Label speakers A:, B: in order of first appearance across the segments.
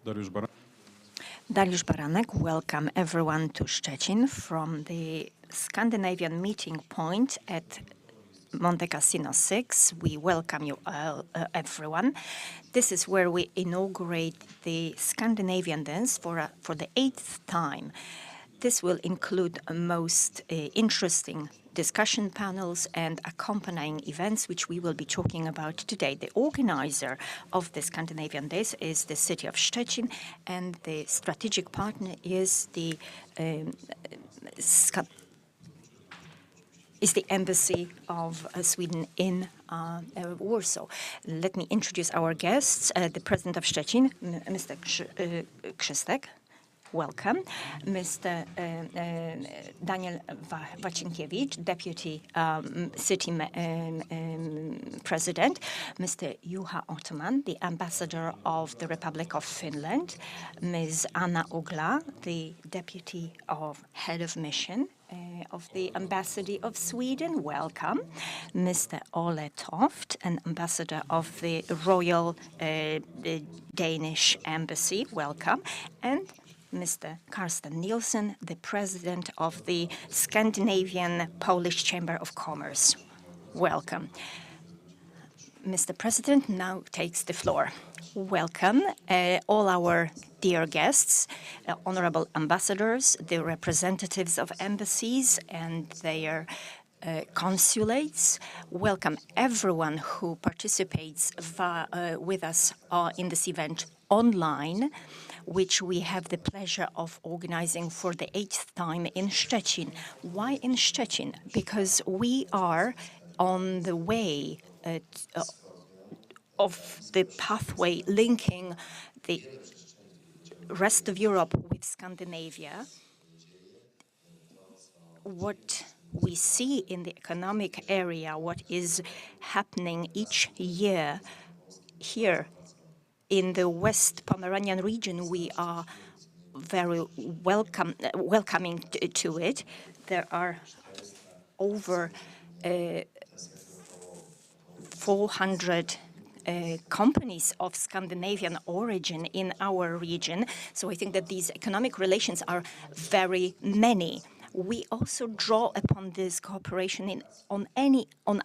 A: Dariusz Baranek, welcome everyone to Szczecin from the Scandinavian meeting point at Monte Cassino 6. We welcome you all, everyone. This is where we inaugurate the Scandinavian Days for the 8th time. This will include most interesting discussion panels and accompanying events, which we will be talking about today. The organizer of the Scandinavian Days is the city of Szczecin, and the strategic partner is the Embassy of Sweden in Warsaw. Let me introduce our guests. The President of Szczecin, Mr. Krzystek. Welcome. Mr. Daniel Wacinkiewicz, Deputy City President. Mr. Juha Ottoman, the Ambassador of the Republic of Finland. Ms. Anna Ugla, the Deputy Head of Mission of the Embassy of Sweden. Welcome. Mr. Ole Toft, an Ambassador of the Royal Danish Embassy. Welcome. And Mr. Karsten Nielsen, the President of the Scandinavian Polish Chamber of Commerce. Welcome. Mr. President now takes the floor. Welcome, all our dear guests, honorable ambassadors, the representatives of embassies and their consulates. Welcome everyone who participates with us in this event online, which we have the pleasure of organizing for the 8th time in Szczecin. Why in Szczecin? Because we are on the way of the pathway linking the rest of Europe with Scandinavia. What we see in the economic area, what is happening each year here in the West Pomeranian region, we are very welcoming to it. There are over 400 companies of Scandinavian origin in our region. So I think that these economic relations are very many. We also draw upon this cooperation on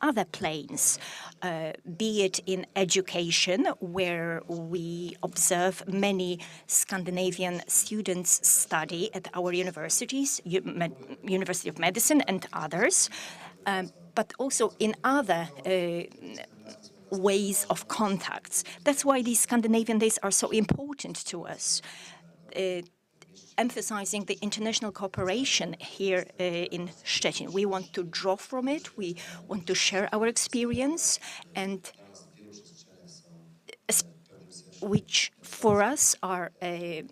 A: other planes, be it in education, where we observe many Scandinavian students study at our universities, University of Medicine and others, but also in other ways of contacts. That's why these Scandinavian Days are so important to us. Emphasizing the international cooperation here in Szczecin. We want to draw from it, we want to share our experience, and which for us are a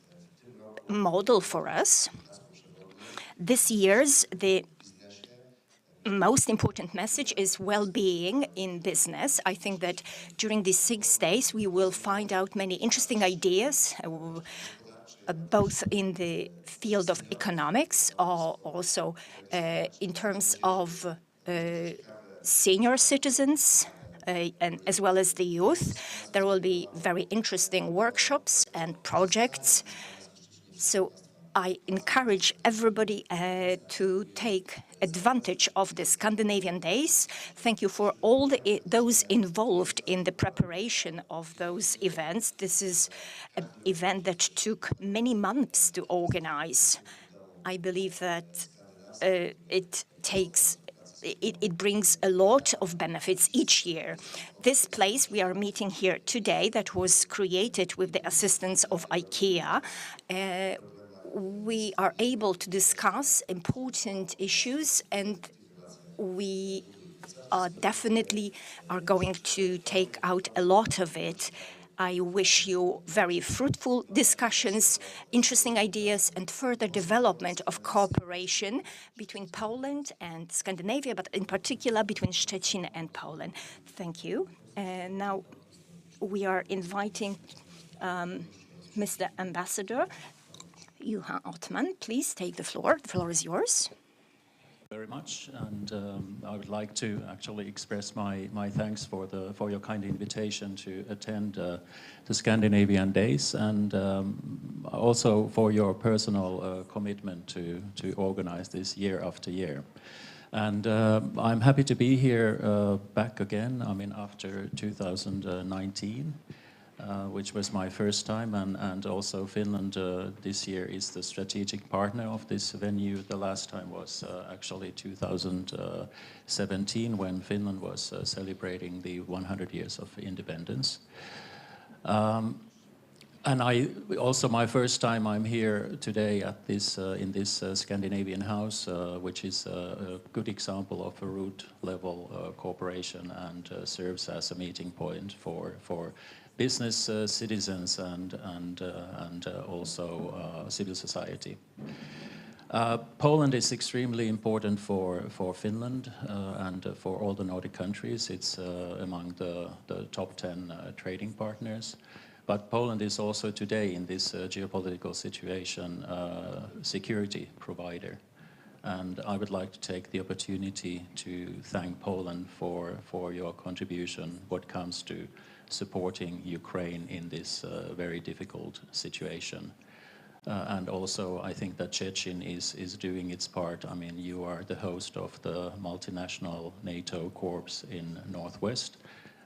A: model for us. This year's the most important message is well-being in business. I think that during these 6 days we will find out many interesting ideas, both in the field of economics, or also in terms of senior citizens, and as well as the youth. There will be very interesting workshops and projects. So I encourage everybody to take advantage of the Scandinavian Days. Thank you for all those involved in the preparation of those events. This is an event that took many months to organize. I believe that it brings a lot of benefits each year. This place we are meeting here today, that was created with the assistance of IKEA, we are able to discuss important issues, and we definitely are going to take out a lot of it. I wish you very fruitful discussions, interesting ideas, and further development of cooperation between Poland and Scandinavia, but in particular between Szczecin and Poland. Thank you. Now we are inviting Mr. Ambassador Juha Ottoman. Please take the floor. The floor is yours.
B: Very much, and I would like to actually express my thanks for your kind invitation to attend the Scandinavian Days, and also for your personal commitment to organize this year after year. And I'm happy to be here back again. I mean, after 2019. Which was my first time, and also Finland this year is the strategic partner of this venue. The last time was actually 2017 when Finland was celebrating the 100 years of independence. And also my first time I'm here today at this in this Scandinavian house, which is a good example of a root level cooperation and serves as a meeting point for business, citizens, and also civil society. Poland is extremely important for Finland and for all the Nordic countries. It's among the top 10 trading partners. But Poland is also today in this geopolitical situation security provider. And I would like to take the opportunity to thank Poland for your contribution what comes to supporting Ukraine in this very difficult situation. And also I think that Szczecin is doing its part. I mean, you are the host of the multinational NATO corps in Northwest,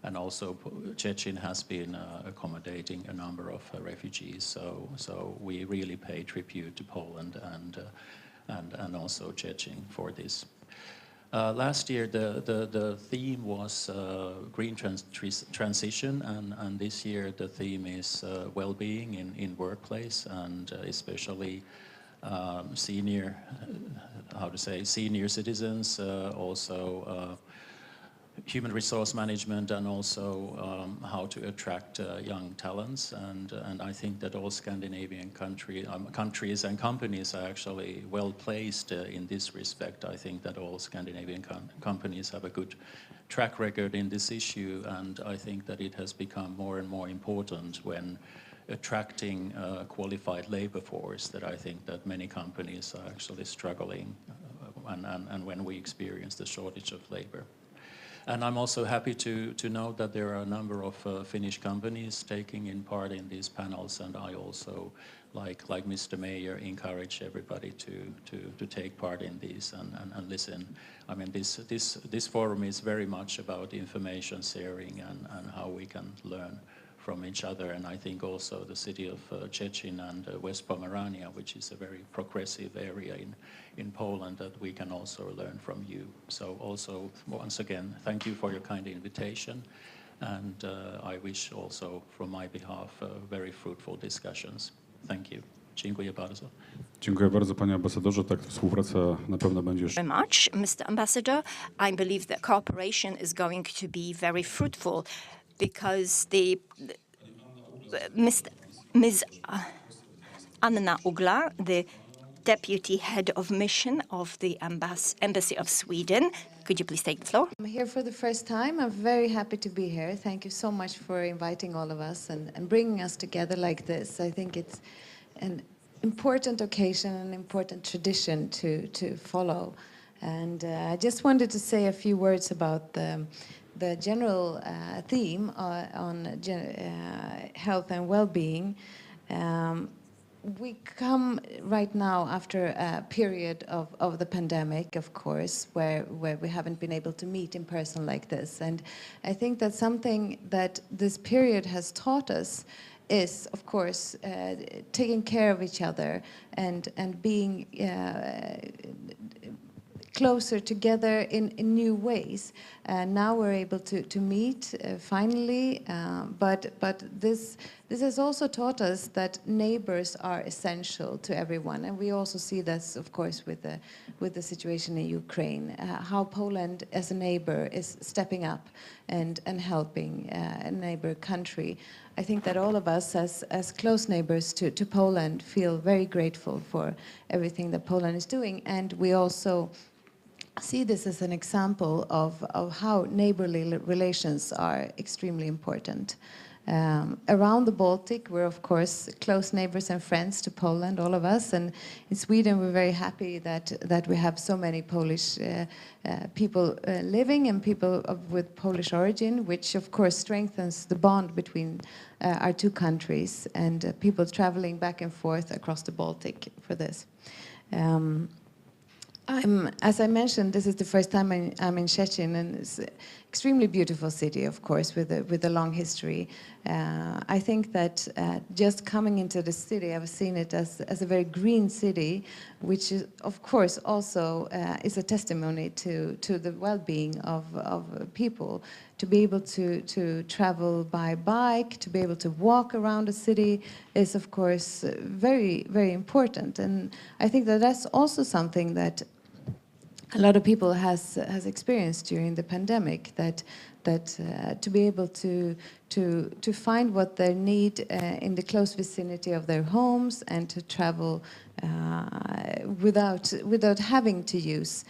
B: and also Szczecin has been accommodating a number of refugees. So we really pay tribute to Poland and also Szczecin for this. Last year, the theme was green transition, and this year the theme is well-being in workplace, and especially senior citizens, also human resource management, and also how to attract young talents. And I think that all Scandinavian countries and companies are actually well placed in this respect. I think that all Scandinavian companies have a good track record in this issue, and I think that it has become more and more important when attracting qualified labor force, that I think that many companies are actually struggling and when we experience the shortage of labor. And I'm also happy to note that there are a number of Finnish companies taking in part in these panels, and I also, like Mr. Mayor, encourage everybody to take part in these and listen. I mean, this forum is very much about information sharing and how we can learn from each other. And I think also the city of Szczecin and West Pomerania, which is a very progressive area in Poland, that we can also learn from you. So also, once again, thank you for your kind invitation. And I wish also from my behalf very fruitful discussions. Thank you. Dziękuję bardzo.
C: Dziękuję bardzo, panie ambasadorze. Tak, współpraca na pewno będzie jeszcze.
A: Very much, Mr. Ambassador. I believe that cooperation is going to be very fruitful because Ms. Anna Ugla, the Deputy Head of Mission of the Embassy of Sweden. Could you please take the floor?
D: I'm here for the first time. I'm very happy to be here. Thank you so much for inviting all of us and bringing us together like this. I think it's an important occasion, an important tradition to follow. And I just wanted to say a few words about the general theme on health and well-being. We come right now after a period of the pandemic, of course, where we haven't been able to meet in person like this. And I think that something that this period has taught us is, of course, taking care of each other and being closer together in new ways. Now we're able to meet finally, but this has also taught us that neighbors are essential to everyone, and we also see this, of course, with the situation in Ukraine, how Poland as a neighbor is stepping up and helping a neighbor country. I think that all of us as close neighbors to Poland feel very grateful for everything that Poland is doing, and we also see this as an example of how neighborly relations are extremely important. Around the Baltic, we're of course close neighbors and friends to Poland, all of us, and in Sweden we're very happy that we have so many Polish people living and people with Polish origin, which of course strengthens the bond between our two countries and people traveling back and forth across the Baltic for this. As I mentioned, this is the first time I'm in Szczecin, and it's an extremely beautiful city, of course, with a long history. I think that just coming into the city, I've seen it as a very green city, which is, of course, also is a testimony to the well-being of people. To be able to travel by bike, to be able to walk around the city is, of course, very, very important. And I think that that's also something that a lot of people has experienced during the pandemic, that to be able to find what they need in the close vicinity of their homes and to travel without having to use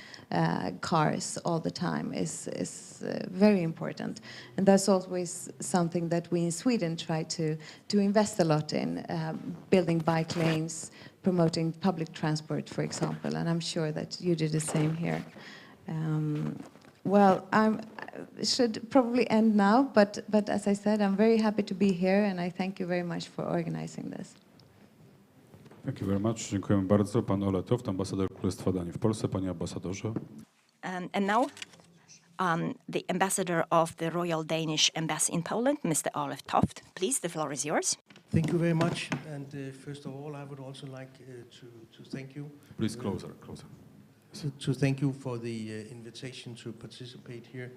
D: cars all the time is very important. And that's always something that we in Sweden try to invest a lot in, building bike lanes, promoting public transport, for example, and I'm sure that you do the same here. Well, I should probably end now, but as I said, I'm very happy to be here, and I thank you very much for organizing this.
C: Thank you very much. Dziękujemy bardzo. Pan Ole Toft, ambasador Królestwa Danii w Polsce. Panie ambasadorze.
A: And now, the ambassador of the Royal Danish Embassy in Poland, Mr. Ole Toft. Please, the floor is yours.
E: Thank you very much. And first of all, I would also like to thank you.
C: Please closer.
E: To thank you for the invitation to participate here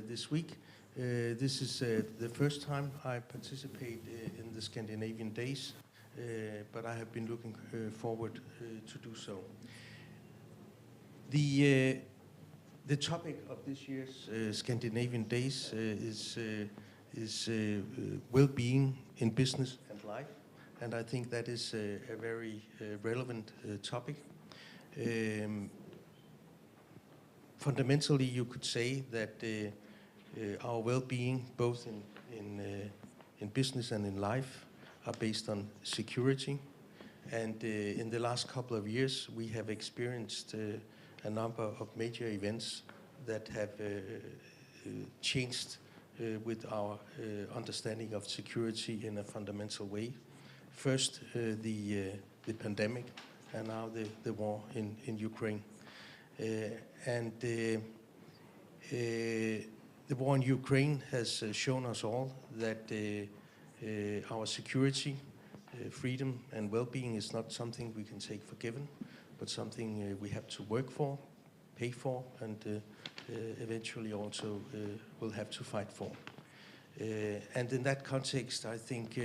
E: this week. This is the first time I participate in the Scandinavian Days, but I have been looking forward to do so. The topic of this year's Scandinavian Days is well-being in business and life, and I think that is a very relevant topic. Fundamentally, you could say that our well-being, both in business and in life, are based on security. And in the last couple of years, we have experienced a number of major events that have changed with our understanding of security in a fundamental way. First, the pandemic, and now the war in Ukraine. And the war in Ukraine has shown us all that our security, freedom and well-being is not something we can take for given, but something we have to work for, pay for, and eventually also will have to fight for. And in that context, I think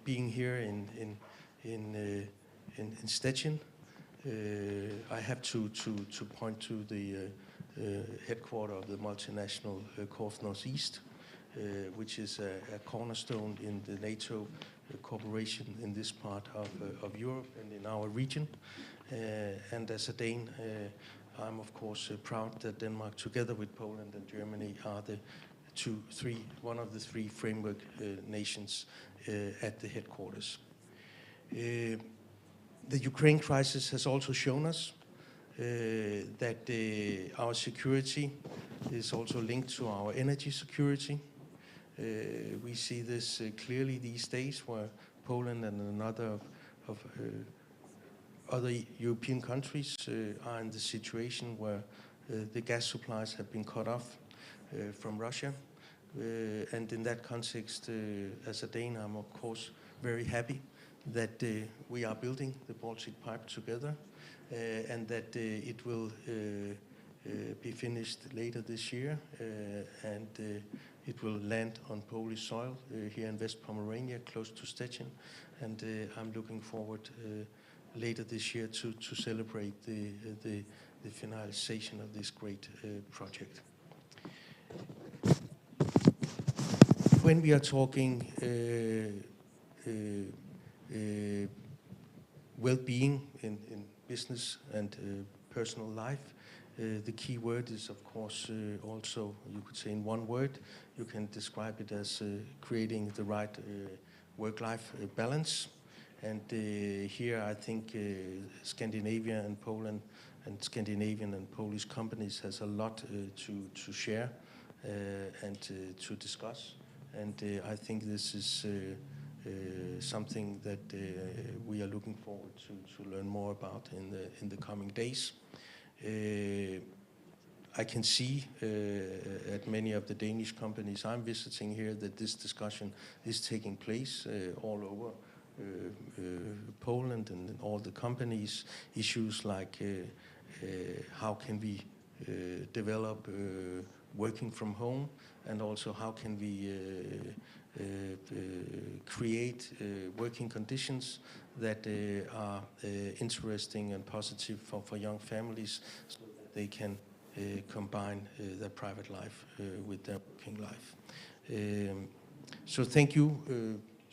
E: being here in Szczecin, I have to point to the headquarters of the multinational Corps Northeast, which is a cornerstone in the NATO cooperation in this part of Europe and in our region. And as a Dane, I'm of course proud that Denmark, together with Poland and Germany, are one of the three framework nations at the headquarters. The Ukraine crisis has also shown us that our security is also linked to our energy security. We see this clearly these days, where Poland and another of other European countries are in the situation where the gas supplies have been cut off from Russia. And in that context, as a Dane, I'm of course very happy that we are building the Baltic Pipe together, and that it will be finished later this year, and it will land on Polish soil here in West Pomerania, close to Szczecin, and I'm looking forward later this year to celebrate the finalization of this great project. When we are talking well-being in business and personal life, The key word is, of course, also, you could say in one word, you can describe it as creating the right work-life balance. And here I think Scandinavia and Poland and Scandinavian and Polish companies has a lot to share and to discuss. And I think this is something that we are looking forward to learn more about in the coming days. I can see at many of the Danish companies I'm visiting here that this discussion is taking place all over Poland and in all the companies. Issues like how can we develop working from home, and also how can we create working conditions that are interesting and positive for young families, so that they can combine their private life with their working life. So thank you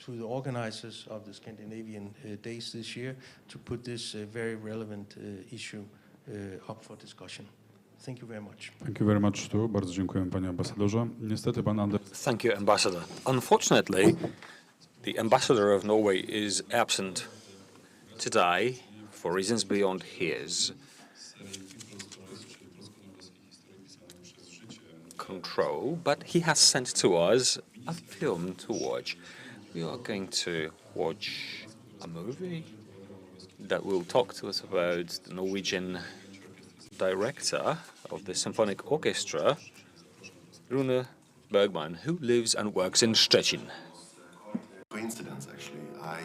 E: to the organizers of the Scandinavian Days this year to put this very relevant issue up for discussion. Thank you very much.
C: Thank you very much too. Bardzo dziękuję, panie ambasadorze. Niestety pan Anders...
F: Thank you, Ambassador. Unfortunately, the Ambassador of Norway is absent today for reasons beyond his control, but he has sent to us a film to watch. We are going to watch a movie that will talk to us about the Norwegian director of the symphonic orchestra, Rune Bergman, who lives and works in Szczecin.
G: Coincidence, actually. I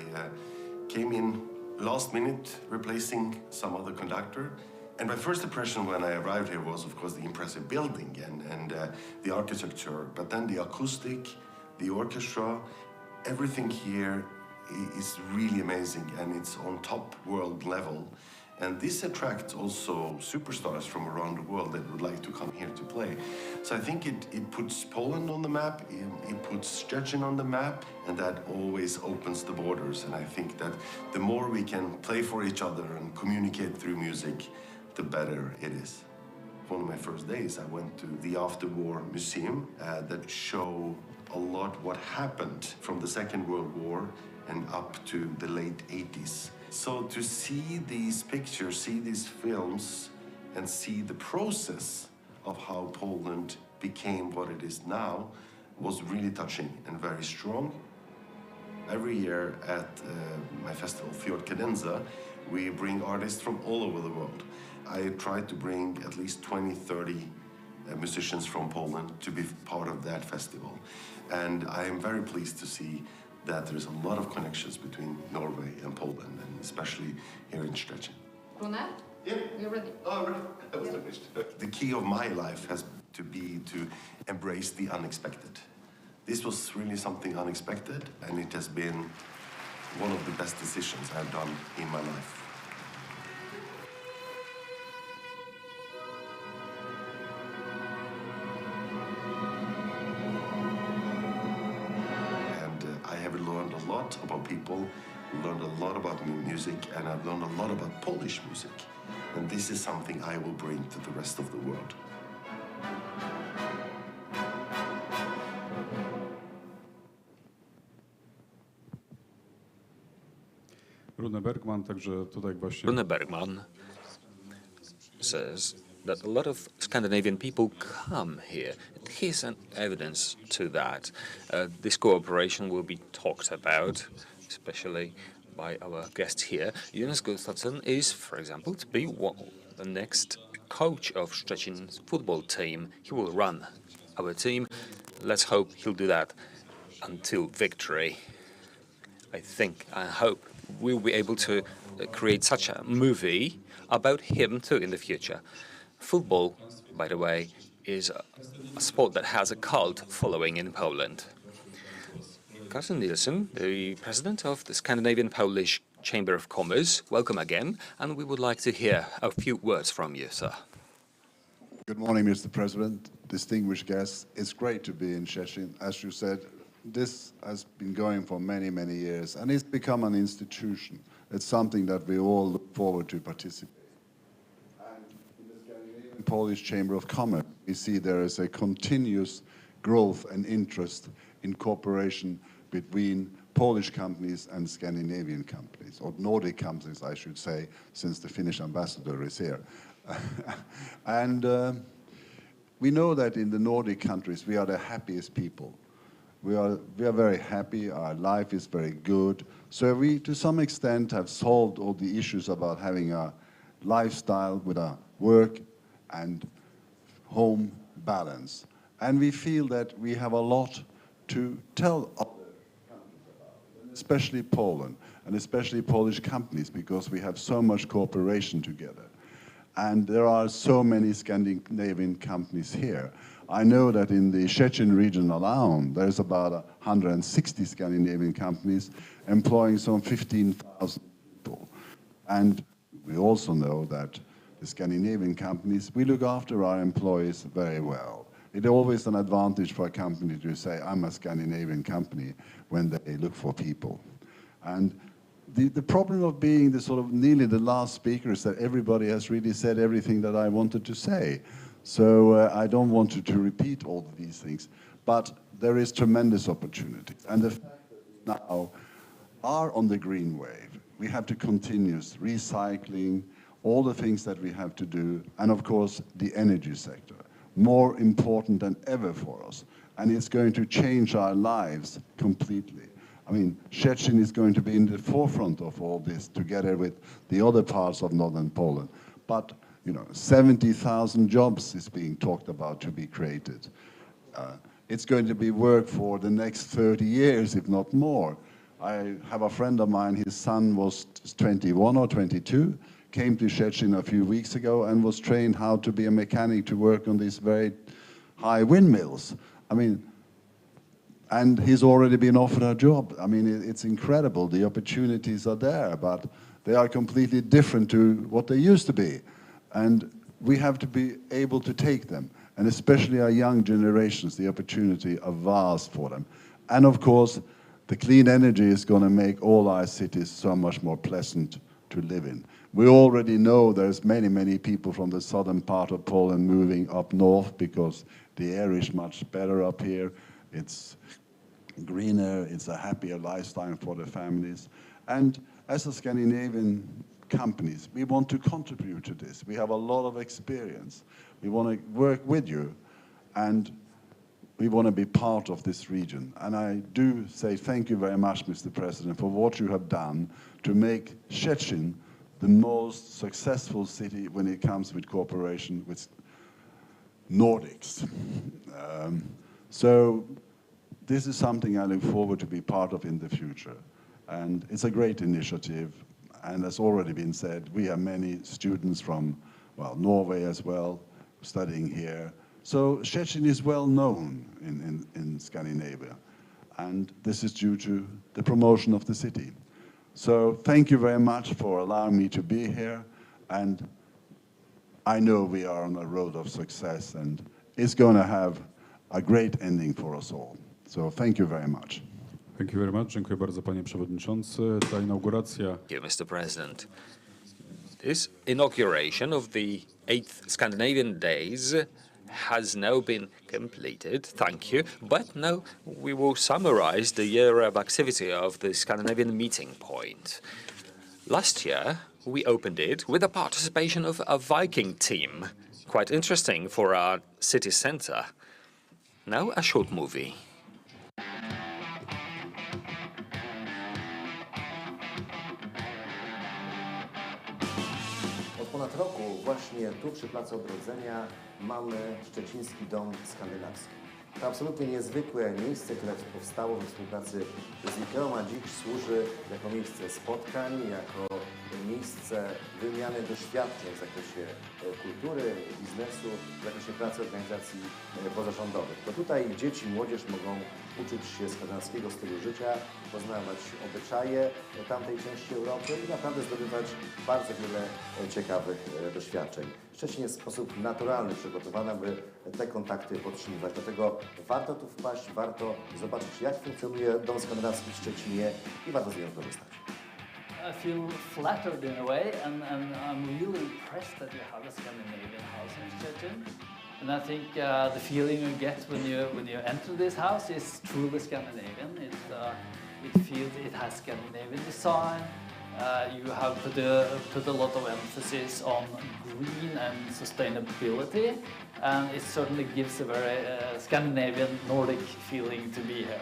G: came in last minute, replacing some other conductor. And my first impression when I arrived here was, of course, the impressive building and the architecture, but then the acoustic, the orchestra, everything here is really amazing, and it's on top world level. And this attracts also superstars from around the world that would like to come here to play. So I think it puts Poland on the map, it puts Szczecin on the map, and that always opens the borders. And I think that the more we can play for each other and communicate through music, the better it is. One of my first days, I went to the after-war museum that show a lot what happened from the Second World War and up to the late 80s. So to see these pictures, see these films, and see the process of how Poland became what it is now was really touching and very strong. Every year at my festival, Fjord Cadenza, we bring artists from all over the world. I try to bring at least 20, 30 musicians from Poland to be part of that festival. And I am very pleased to see that there's a lot of connections between Norway and Poland, and especially here in Szczecin.
H: Rune?
G: Yeah.
H: You're ready?
G: Oh, ready? I was finished. The key of my life has to be to embrace the unexpected. This was really something unexpected, and it has been one of the best decisions I've done in my life. I've learned a lot about people, learned a lot about music, and I've learned a lot about Polish music. And this is something I will bring to the rest of the world.
C: Rune Bergman, także tutaj właśnie...
F: Rune Bergman says that a lot of Scandinavian people come here. Here's an evidence to that. This cooperation will be talked about, especially by our guest here. Jonas Gustafsson is, for example, to be the next coach of Szczecin's football team. He will run our team. Let's hope he'll do that until victory. I hope we'll be able to create such a movie about him too in the future. Football, by the way, is a sport that has a cult following in Poland. Carsten Nielsen, the president of the Scandinavian Polish Chamber of Commerce, welcome again, and we would like to hear a few words from you, sir.
I: Good morning, Mr. President, distinguished guests. It's great to be in Szczecin. As you said, this has been going for many, many years, and it's become an institution. It's something that we all look forward to participate. And in the Scandinavian Polish Chamber of Commerce, we see there is a continuous growth and interest in cooperation between Polish companies and Scandinavian companies, or Nordic companies, I should say, since the Finnish ambassador is here. And we know that in the Nordic countries, we are the happiest people. We are very happy, our life is very good. So we, to some extent, have solved all the issues about having a lifestyle with a work and home balance. And we feel that we have a lot to tell other countries about, especially Poland, and especially Polish companies, because we have so much cooperation together. And there are so many Scandinavian companies here. I know that in the Szczecin region alone, there's about 160 Scandinavian companies employing some 15,000 people. And we also know that the Scandinavian companies, we look after our employees very well. It's always an advantage for a company to say, I'm a Scandinavian company, when they look for people. And the problem of being the sort of nearly the last speaker is that everybody has really said everything that I wanted to say. So I don't want to repeat all of these things, but there is tremendous opportunity. And the fact that we now are on the green wave, we have to continue recycling, all the things that we have to do, and of course the energy sector, more important than ever for us. And it's going to change our lives completely. I mean, Szczecin is going to be in the forefront of all this together with the other parts of northern Poland. But, you know, 70,000 jobs is being talked about to be created. It's going to be work for the next 30 years, if not more. I have a friend of mine, his son was 21 or 22, came to Szczecin a few weeks ago and was trained how to be a mechanic to work on these very high windmills. I mean, and he's already been offered a job. I mean, it's incredible. The opportunities are there, but they are completely different to what they used to be. And we have to be able to take them. And especially our young generations, the opportunity are vast for them. And of course, the clean energy is going to make all our cities so much more pleasant to live in. We already know there's many, many people from the southern part of Poland moving up north because the air is much better up here. It's greener, it's a happier lifestyle for the families. And as a Scandinavian companies, we want to contribute to this. We have a lot of experience. We want to work with you, and we want to be part of this region. And I do say thank you very much, Mr. President, for what you have done to make Szczecin the most successful city when it comes with cooperation with Nordics. So this is something I look forward to be part of in the future. And it's a great initiative. And as already been said, we have many students from, well, Norway as well, studying here. So Szczecin is well known in Scandinavia. And this is due to the promotion of the city. So thank you very much for allowing me to be here. And I know we are on a road of success, and it's going to have a great ending for us all. So thank you very much.
C: Thank you very much. Dziękuję bardzo, panie przewodniczący. Ta inauguracja.
F: Thank you, Mr. President. This inauguration of the 8th Scandinavian Days has now been completed, thank you. But now we will summarize the year of activity of the Scandinavian meeting point. Last year, we opened it with the participation of a Viking team. Quite interesting for our city center. Now a short movie.
H: Od ponad roku właśnie tu przy Placu Odrodzenia mamy Szczeciński Dom Skandynawski. To absolutnie niezwykłe miejsce, które powstało we współpracy z IKEA, a dziś służy jako miejsce spotkań, jako miejsce wymiany doświadczeń w zakresie kultury, biznesu, w zakresie pracy organizacji pozarządowych. To tutaj dzieci i młodzież mogą uczyć się skandynawskiego stylu życia, poznawać obyczaje tamtej części Europy i naprawdę zdobywać bardzo wiele ciekawych doświadczeń. Szczecin jest w sposób naturalny przygotowany, aby te kontakty podtrzymywać. Dlatego warto tu wpaść, warto zobaczyć, jak funkcjonuje Dom Skandynawski w Szczecinie i warto z niego korzystać.
J: I feel flattered in a way, and I'm really impressed that you have a Scandinavian house in Szczecin. And I think the feeling you get when you enter this house is truly Scandinavian. It feels it has Scandinavian design. You have put a lot of emphasis on green and sustainability, and it certainly gives a very Scandinavian Nordic feeling to be here.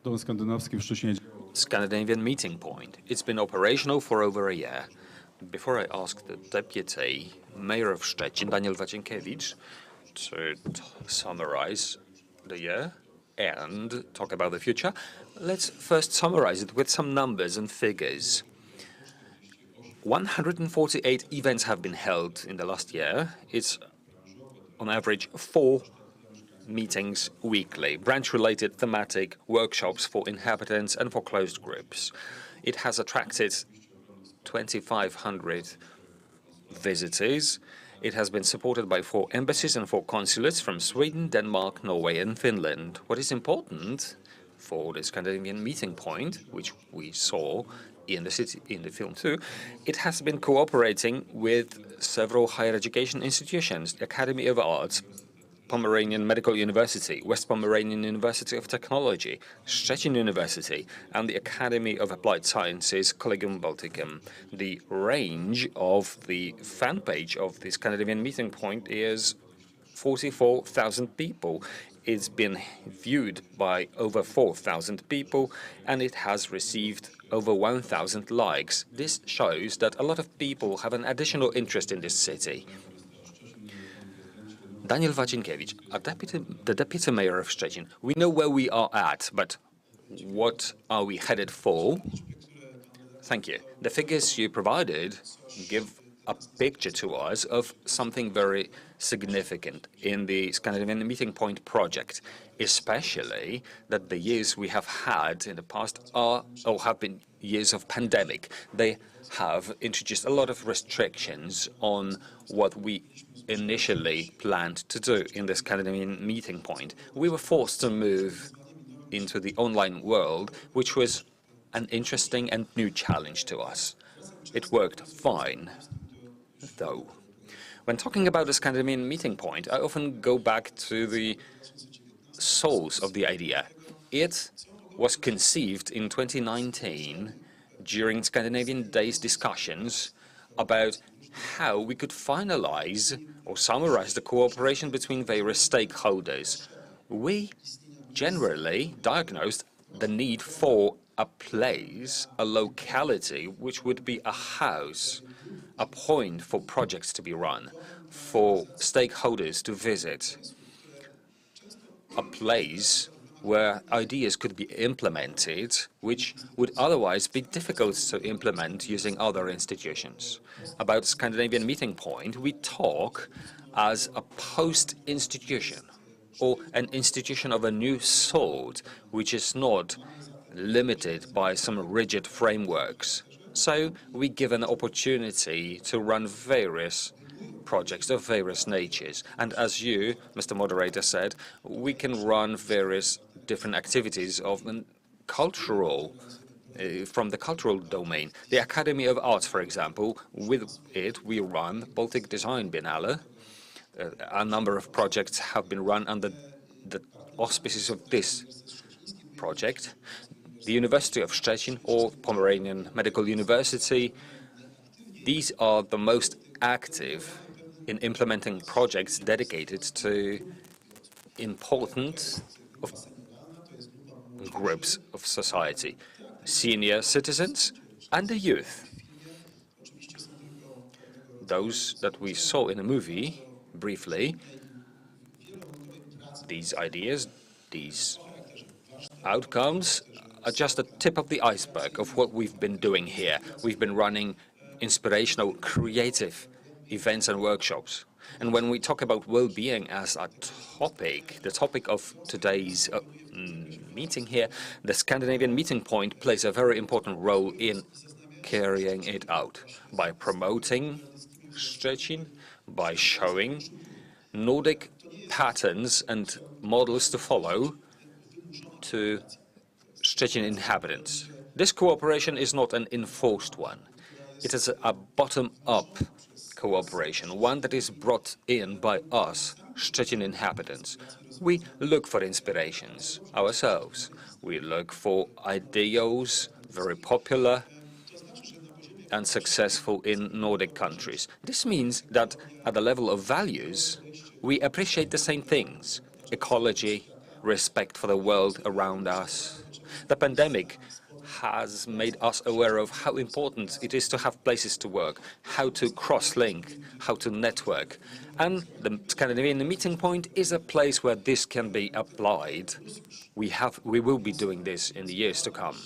C: Dom skandynawski w Szczecinie.
F: Scandinavian Meeting Point. It's been operational for over a year. Before I ask the Deputy Mayor of Szczecin, Daniel Wacinkiewicz, to summarize the year and talk about the future, let's first summarize it with some numbers and figures. 148 events have been held in the last year. It's on average 4 meetings weekly, branch-related thematic workshops for inhabitants and for closed groups. It has attracted 2,500 visitors. It has been supported by 4 embassies and 4 consulates from Sweden, Denmark, Norway and Finland. What is important for the Scandinavian Meeting Point, which we saw in the film too, it has been cooperating with several higher education institutions, the Academy of Arts, Pomeranian Medical University, West Pomeranian University of Technology, Szczecin University, and the Academy of Applied Sciences, Collegium Balticum. The range of the fan page of the Scandinavian Meeting Point is 44,000 people. It's been viewed by over 4,000 people, and it has received over 1,000 likes. This shows that a lot of people have an additional interest in this city. Daniel Wacinkiewicz, the Deputy Mayor of Szczecin. We know where we are at, but what are we headed for? Thank you. The figures you provided give a picture to us of something very significant in the Scandinavian Meeting Point project, especially that the years we have had in the past have been years of pandemic. They have introduced a lot of restrictions on what we initially planned to do in the Scandinavian Meeting Point. We were forced to move into the online world, which was an interesting and new challenge to us. It worked fine, though. When talking about the Scandinavian Meeting Point, I often go back to the source of the idea. It was conceived in 2019 during Scandinavian Days discussions about how we could finalize or summarize the cooperation between various stakeholders. We generally diagnosed the need for a place, a locality, which would be a house, a point for projects to be run, for stakeholders to visit, a place where ideas could be implemented, which would otherwise be difficult to implement using other institutions. About Scandinavian Meeting Point, we talk as a post-institution, or an institution of a new sort, which is not limited by some rigid frameworks. So we give an opportunity to run various projects of various natures. And as you, Mr. Moderator, said, we can run various different activities of cultural, from the cultural domain. The Academy of Arts, for example, with it we run Baltic Design Biennale. A number of projects have been run under the auspices of this project. The University of Szczecin or Pomeranian Medical University, these are the most active in implementing projects dedicated to important groups of society, senior citizens and the youth. Those that we saw in the movie, briefly, these ideas, these outcomes are just the tip of the iceberg of what we've been doing here. We've been running inspirational, creative events and workshops. And when we talk about well-being as a topic, the topic of today's meeting here, the Scandinavian Meeting Point plays a very important role in carrying it out by promoting Szczecin, by showing Nordic patterns and models to follow to Szczecin inhabitants. This cooperation is not an enforced one. It is a bottom-up cooperation, one that is brought in by us, Szczecin inhabitants. We look for inspirations ourselves. We look for ideals, very popular and successful in Nordic countries. This means that at the level of values, we appreciate the same things: ecology, respect for the world around us. The pandemic has made us aware of how important it is to have places to work, how to cross-link, how to network. And the Scandinavian Meeting Point is a place where this can be applied. We will be doing this in the years to come.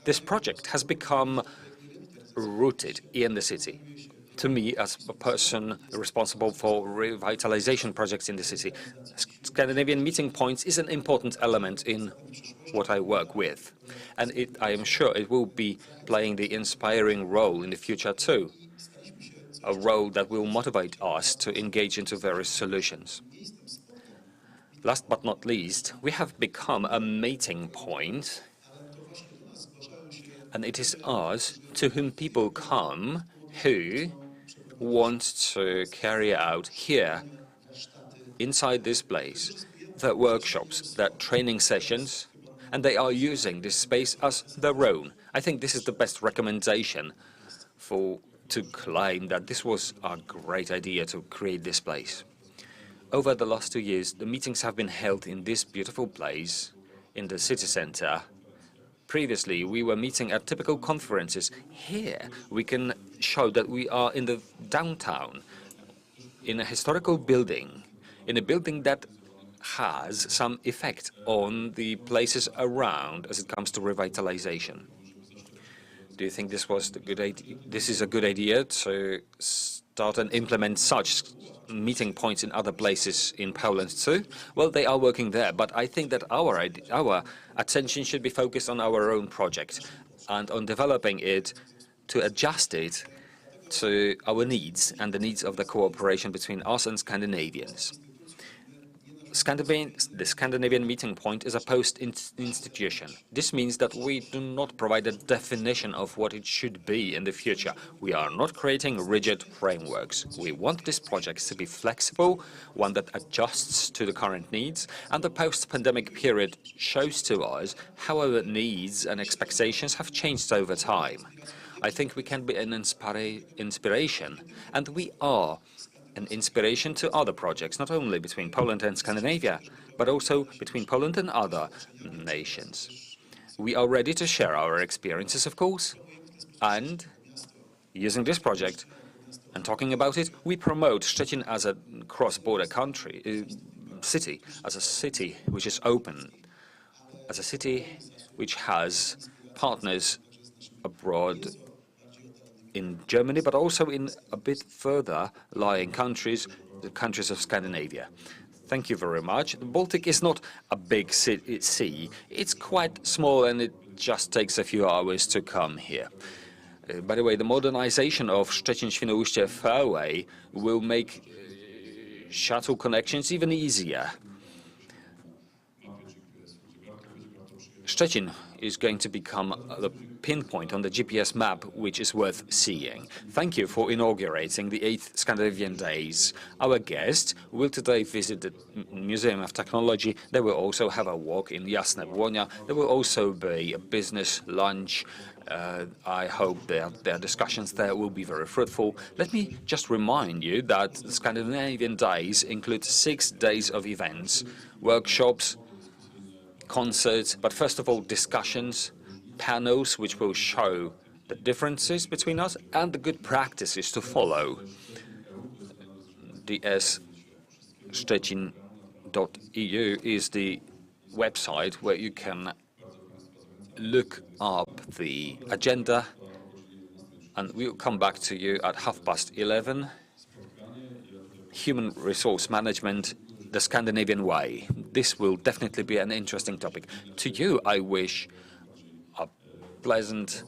F: This project has become rooted in the city. To me, as a person responsible for revitalization projects in the city, Scandinavian Meeting Points is an important element in what I work with. And I am sure it will be playing the inspiring role in the future too, a role that will motivate us to engage into various solutions. Last but not least, we have become a meeting point, and it is us to whom people come who want to carry out here, inside this place, their workshops, their training sessions, and they are using this space as their own. I think this is the best recommendation to claim that this was a great idea to create this place. Over the last 2 years, the meetings have been held in this beautiful place in the city center. Previously, we were meeting at typical conferences. Here, we can show that we are in the downtown, in a historical building, in a building that has some effect on the places around as it comes to revitalization. Do you think this was the good idea? This is a good idea to start and implement such meeting points in other places in Poland too? Well, they are working there, but I think that our attention should be focused on our own project and on developing it to adjust it to our needs and the needs of the cooperation between us and Scandinavians. The Scandinavian Meeting Point is a post-institution. This means that we do not provide a definition of what it should be in the future. We are not creating rigid frameworks. We want this project to be flexible, one that adjusts to the current needs, and the post-pandemic period shows to us how our needs and expectations have changed over time. I think we can be an inspiration, and we are an inspiration to other projects, not only between Poland and Scandinavia, but also between Poland and other nations. We are ready to share our experiences, of course, and using this project and talking about it, we promote Szczecin as a cross-border city, as a city which is open, as a city which has partners abroad in Germany, but also in a bit further lying countries, the countries of Scandinavia. Thank you very much. The Baltic is not a big sea. It's quite small and it just takes a few hours to come here. By the way, the modernization of Szczecin-Świnoujście Fairway will make shuttle connections even easier. Szczecin is going to become the pinpoint on the GPS map, which is worth seeing. Thank you for inaugurating the 8th Scandinavian Days. Our guests will today visit the Museum of Technology. They will also have a walk in Jasne Błonia. There will also be a business lunch. I hope their discussions there will be very fruitful. Let me just remind you that the Scandinavian Days include 6 days of events, workshops, concerts, but first of all discussions, panels which will show the differences between us and the good practices to follow. ds.szczecin.eu is the website where you can look up the agenda, and we'll come back to you at 11:30. Human resource management, the Scandinavian way. This will definitely be an interesting topic. To you, I wish a pleasant,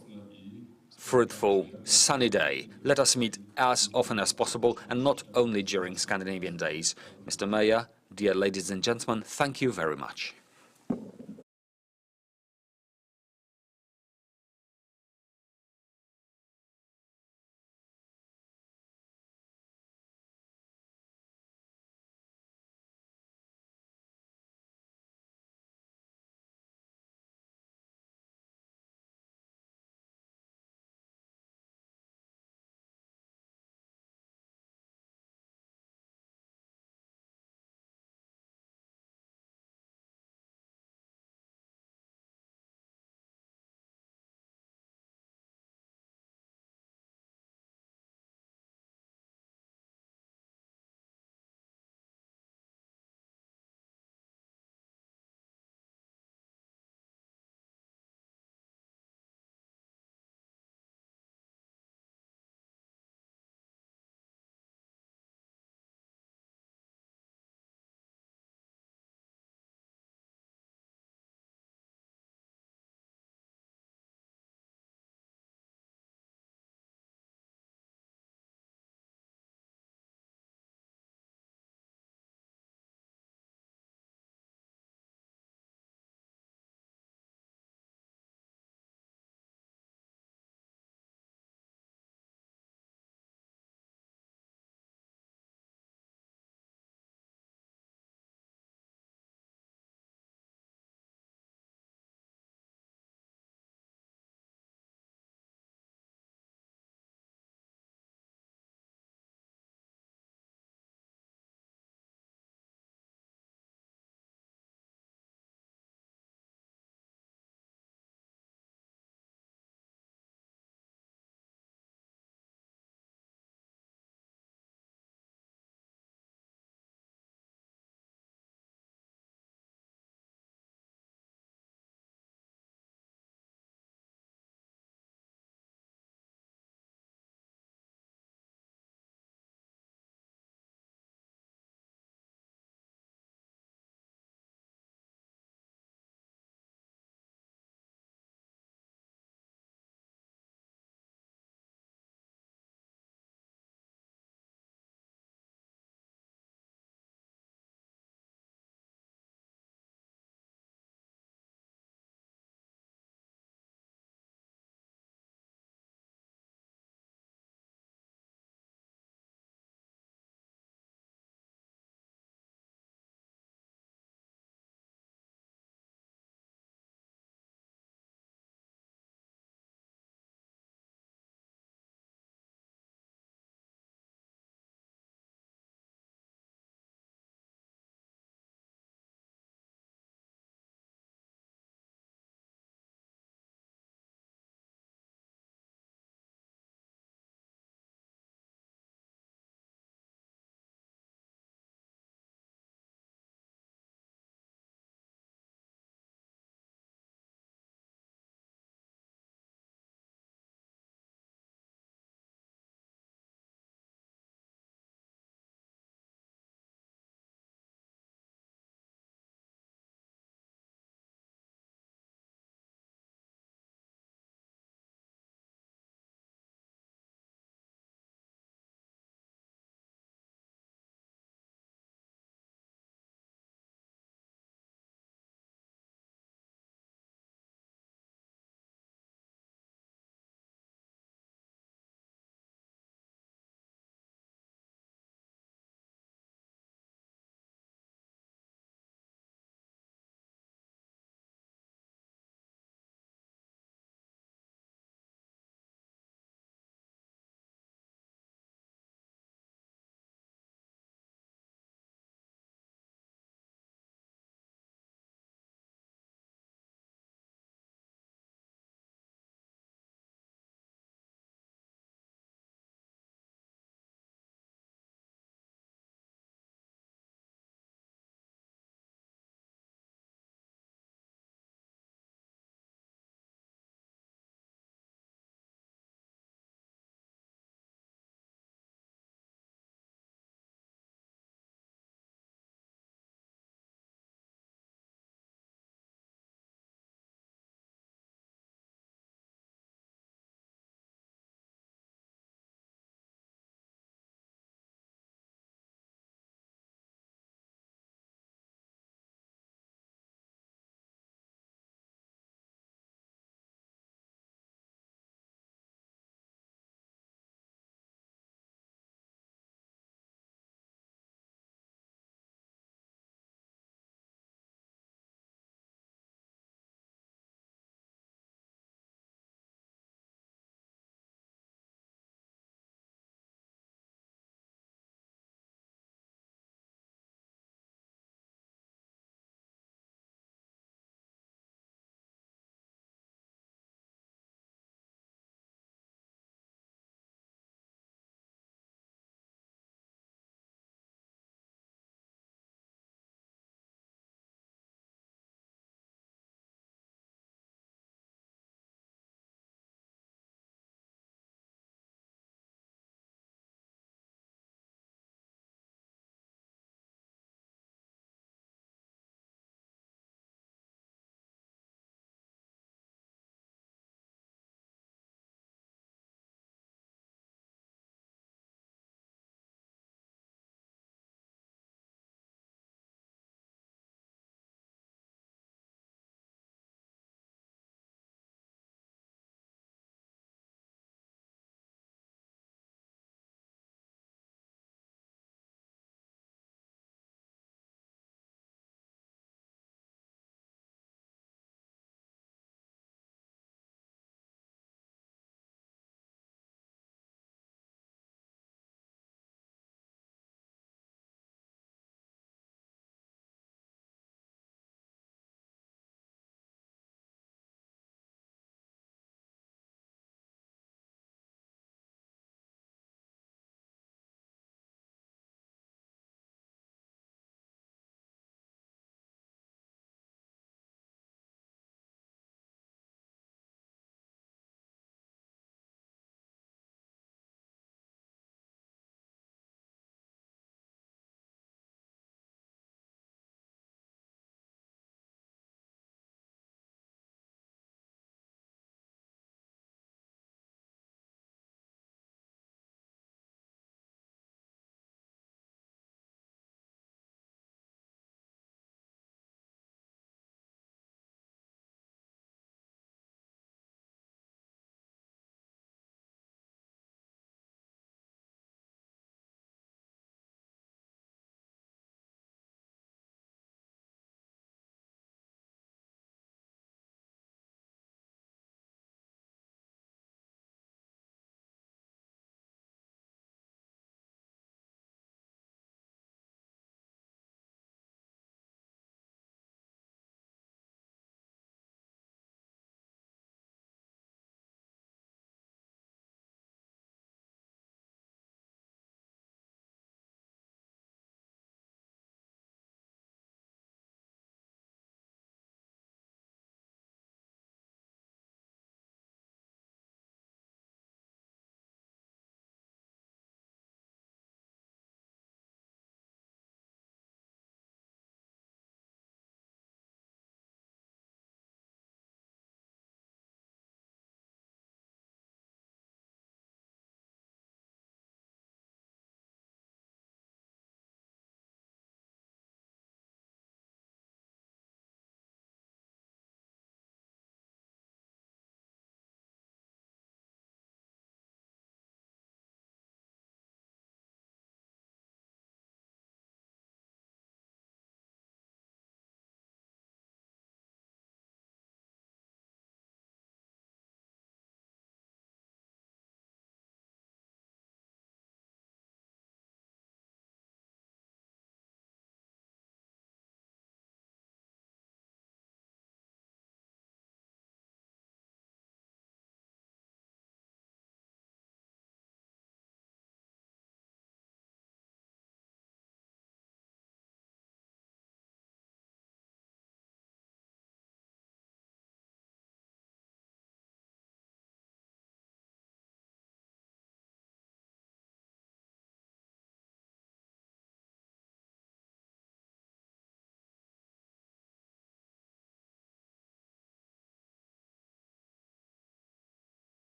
F: fruitful, sunny day. Let us meet as often as possible, and not only during Scandinavian Days. Mr. Mayor, Dear ladies and gentlemen, thank you very much.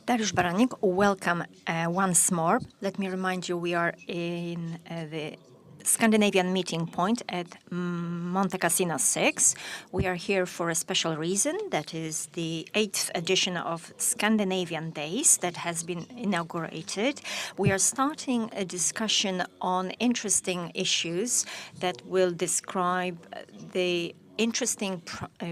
A: Dariusz Baranik, welcome once more. Let me remind you, we are in the Scandinavian meeting point at Monte Cassino 6. We are here for a special reason, that is the 8th edition of Scandinavian Days that has been inaugurated. We are starting a discussion on interesting issues that will describe the interesting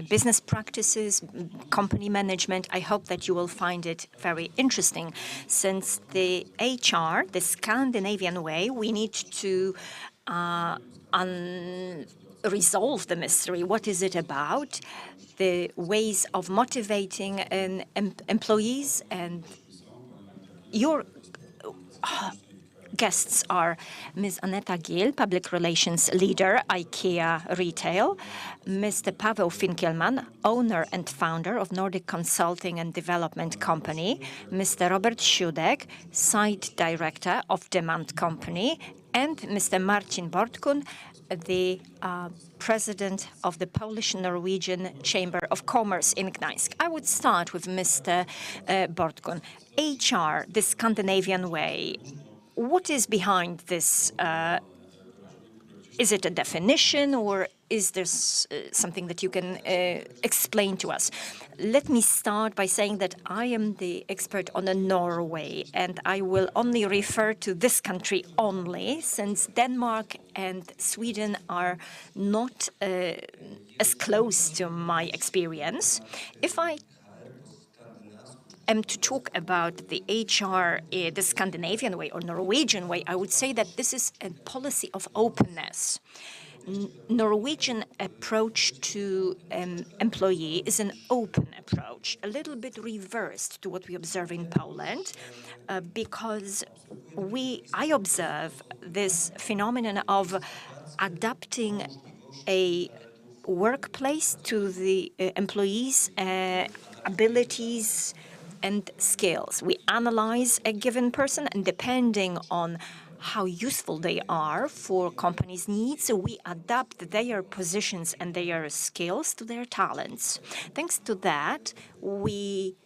A: business practices, company management. I hope that you will find it very interesting. Since the HR, the Scandinavian way, we need to resolve the mystery. What is it about? The ways of motivating employees, and your guests are Ms. Aneta Gill, Public Relations Leader, IKEA Retail, Mr. Paweł Finkielman, owner and founder of Nordic Consulting and Development Company, Mr. Robert Siudek, Site Director of Demand Company, and Mr. Marcin Bortkun, the president of the Polish-Norwegian Chamber of Commerce in Gdańsk. I would start with Mr. Bortkun. HR, the Scandinavian way. What is behind this? Is it a definition, or is there something that you can explain to us? Let me start by saying that I am the expert on Norway, and I will only refer to this country only, since Denmark and Sweden are not as close to my experience. If I am to talk about the HR, the Scandinavian way or Norwegian way, I would say that this is a policy of openness. Norwegian approach to employee is an open approach, a little bit reversed to what we observe in Poland, because I observe this phenomenon of adapting a workplace to the employees' abilities and skills. We analyze a given person, and depending on how useful they are for companies' needs, we adapt their positions and their skills to their talents. Thanks to that, we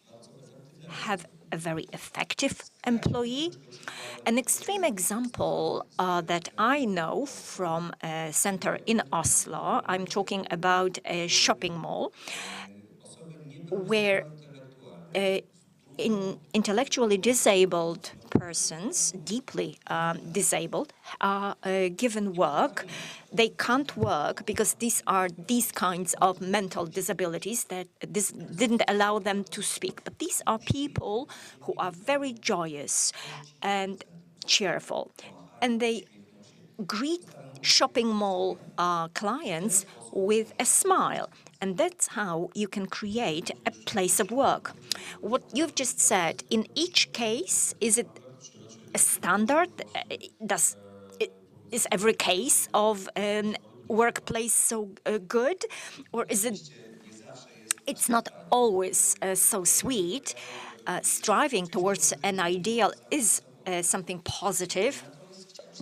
A: have a very effective employee. An extreme example that I know from a center in Oslo, I'm talking about a shopping mall, where intellectually disabled persons, deeply disabled, are given work. They can't work because these are these kinds of mental disabilities that this didn't allow them to speak. But these are people who are very joyous and cheerful, and they greet shopping mall clients with a smile. And that's how you can create a place of work. What you've just said, in each case, is it a standard? Is every case of workplace so good? Or is it? It's not always so sweet. Striving towards an ideal is something positive,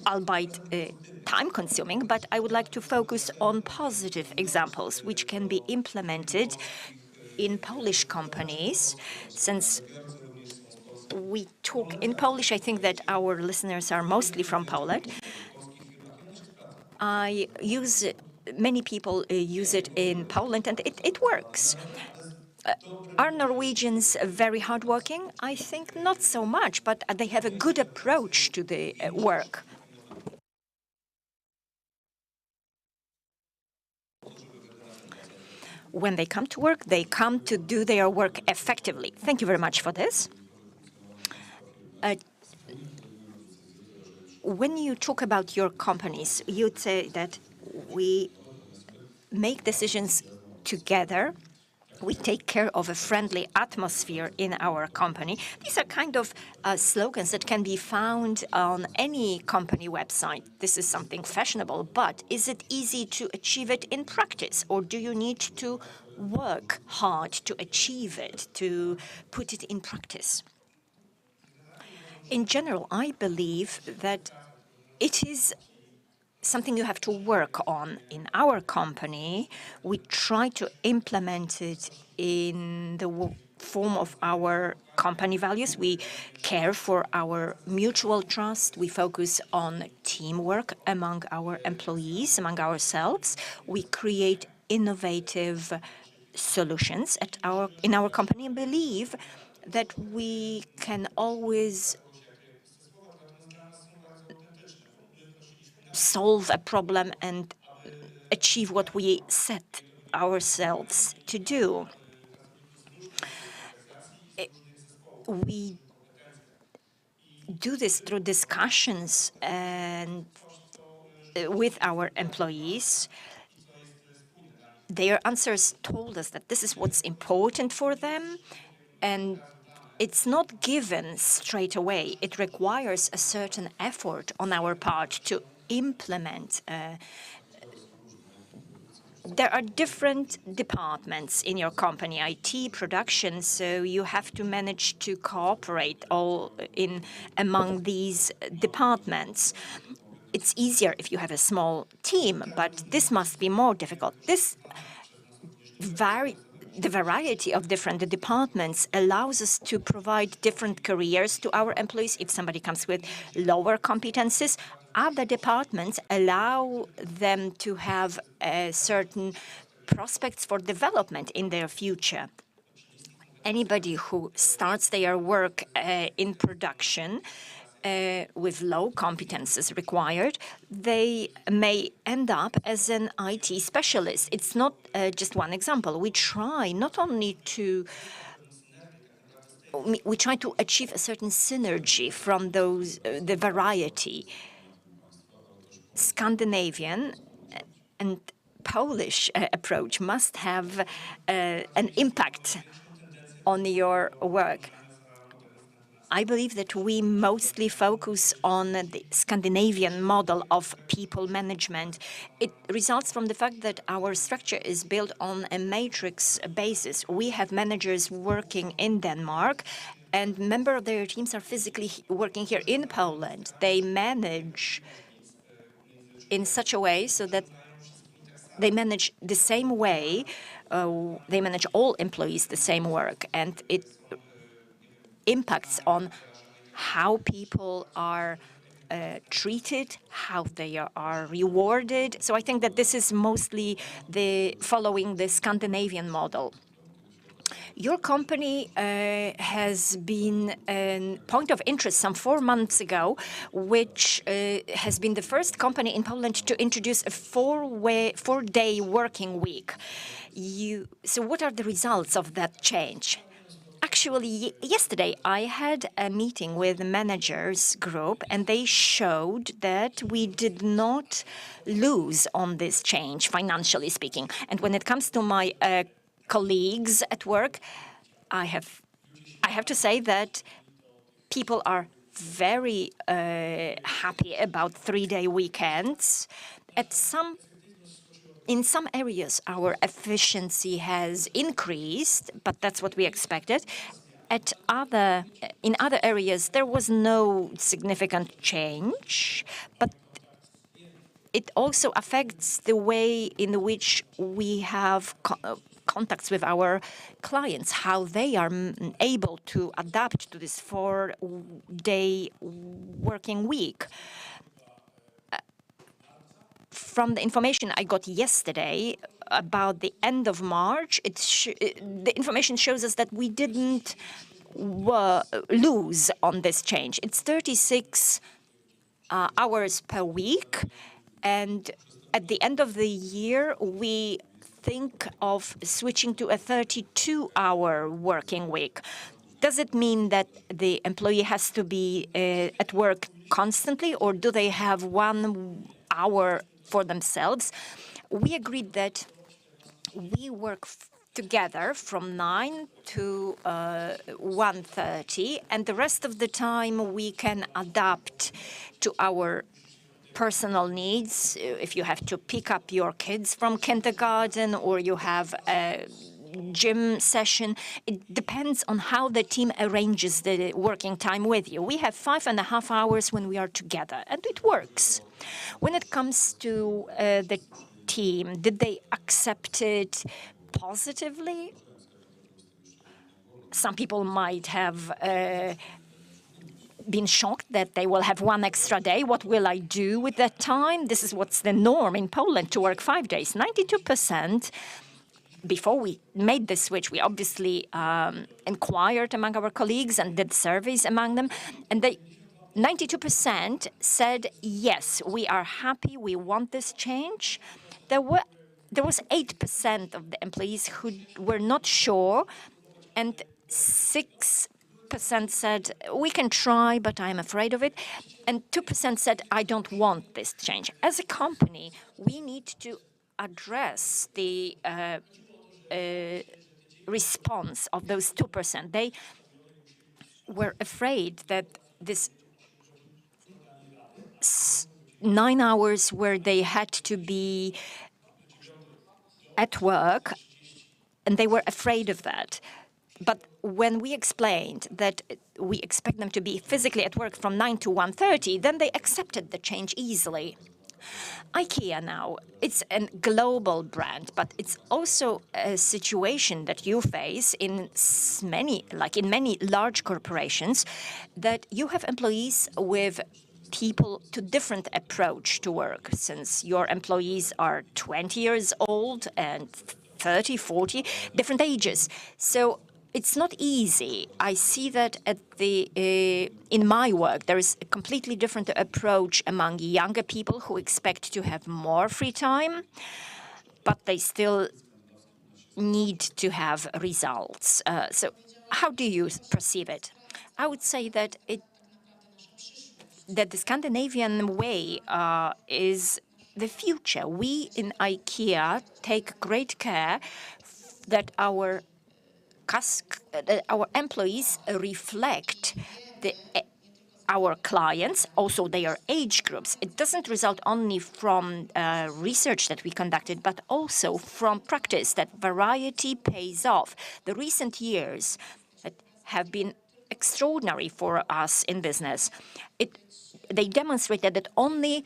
A: albeit time-consuming, but I would like to focus on positive examples which can be implemented in Polish companies. Since we talk in Polish, I think that our listeners are mostly from Poland. Many people use it in Poland, and it works. Are Norwegians very hardworking? I think not so much, but they have a good approach to the work. When they come to work, they come to do their work effectively. Thank you very much for this. When you talk about your companies, you'd say that we make decisions together. We take care of a friendly atmosphere in our company. These are kind of slogans that can be found on any company website. This is something fashionable, but is it easy to achieve it in practice, or do you need to work hard to achieve it, to put it in practice? In general, I believe that it is something you have to work on. In our company, we try to implement it in the form of our company values. We care for our mutual trust. We focus on teamwork among our employees, among ourselves. We create innovative solutions in our company and believe that we can always solve a problem and achieve what we set ourselves to do. We do this through discussions and with our employees. Their answers told us that this is what's important for them, and it's not given straight away. It requires a certain effort on our part to implement. There are different departments in your company, IT, production, so you have to manage to cooperate among these departments. It's easier if you have a small team, but this must be more difficult. The variety of different departments allows us to provide different careers to our employees. If somebody comes with lower competences, other departments allow them to have certain prospects for development in their future. Anybody who starts their work in production with low competences required, they may end up as an IT specialist. It's not just one example. We try to achieve a certain synergy from the variety. Scandinavian and Polish approach must have an impact on your work. I believe that we mostly focus on the Scandinavian model of people management. It results from the fact that our structure is built on a matrix basis. We have managers working in Denmark, and members of their teams are physically working here in Poland. They manage in such a way so that they manage the same way, they manage all employees the same work, and it impacts on how people are treated, how they are rewarded. So I think that this is mostly following the Scandinavian model. Your company has been a point of interest some 4 months ago, which has been the first company in Poland to introduce a four-day working week. So what are the results of that change? Actually, yesterday I had a meeting with the managers group, and they showed that we did not lose on this change, financially speaking. And when it comes to my colleagues at work, I have to say that people are very happy about 3-day weekends. In some areas, our efficiency has increased, but that's what we expected. In other areas, there was no significant change, but it also affects the way in which we have contacts with our clients, how they are able to adapt to this 4-day working week. From the information I got yesterday about the end of March, the information shows us that we didn't lose on this change. It's 36 hours per week, and at the end of the year, we think of switching to a 32-hour working week. Does it mean that the employee has to be at work constantly, or do they have 1 hour for themselves? We agreed that we work together from 9 to 1:30, and the rest of the time we can adapt to our personal needs. If you have to pick up your kids from kindergarten or you have a gym session, it depends on how the team arranges the working time with you. We have 5.5 hours when we are together, and it works. When it comes to the team, did they accept it positively? Some people might have been shocked that they will have one extra day. What will I do with that time? This is what's the norm in Poland, to work 5 days. 92%, before we made the switch, we obviously inquired among our colleagues and did surveys among them, and 92% said, yes, we are happy, we want this change. There was 8% of the employees who were not sure, and 6% said, we can try, but I'm afraid of it. And 2% said, I don't want this change. As a company, we need to address the response of those 2%. They were afraid that this 9 hours where they had to be at work, and they were afraid of that. But when we explained that we expect them to be physically at work from 9 to 1:30, then they accepted the change easily. IKEA now, it's a global brand, but it's also a situation that you face in many large corporations, that you have employees with people to different approach to work, since your employees are 20 years old and 30, 40, different ages. So it's not easy. I see that in my work, there is a completely different approach among younger people who expect to have more free time, but they still need to have results. So how do you perceive it? I would say that the Scandinavian way is the future. We in IKEA take great care that our employees reflect our clients, also their age groups. It doesn't result only from research that we conducted, but also from practice, that variety pays off. The recent years have been extraordinary for us in business. They demonstrated that only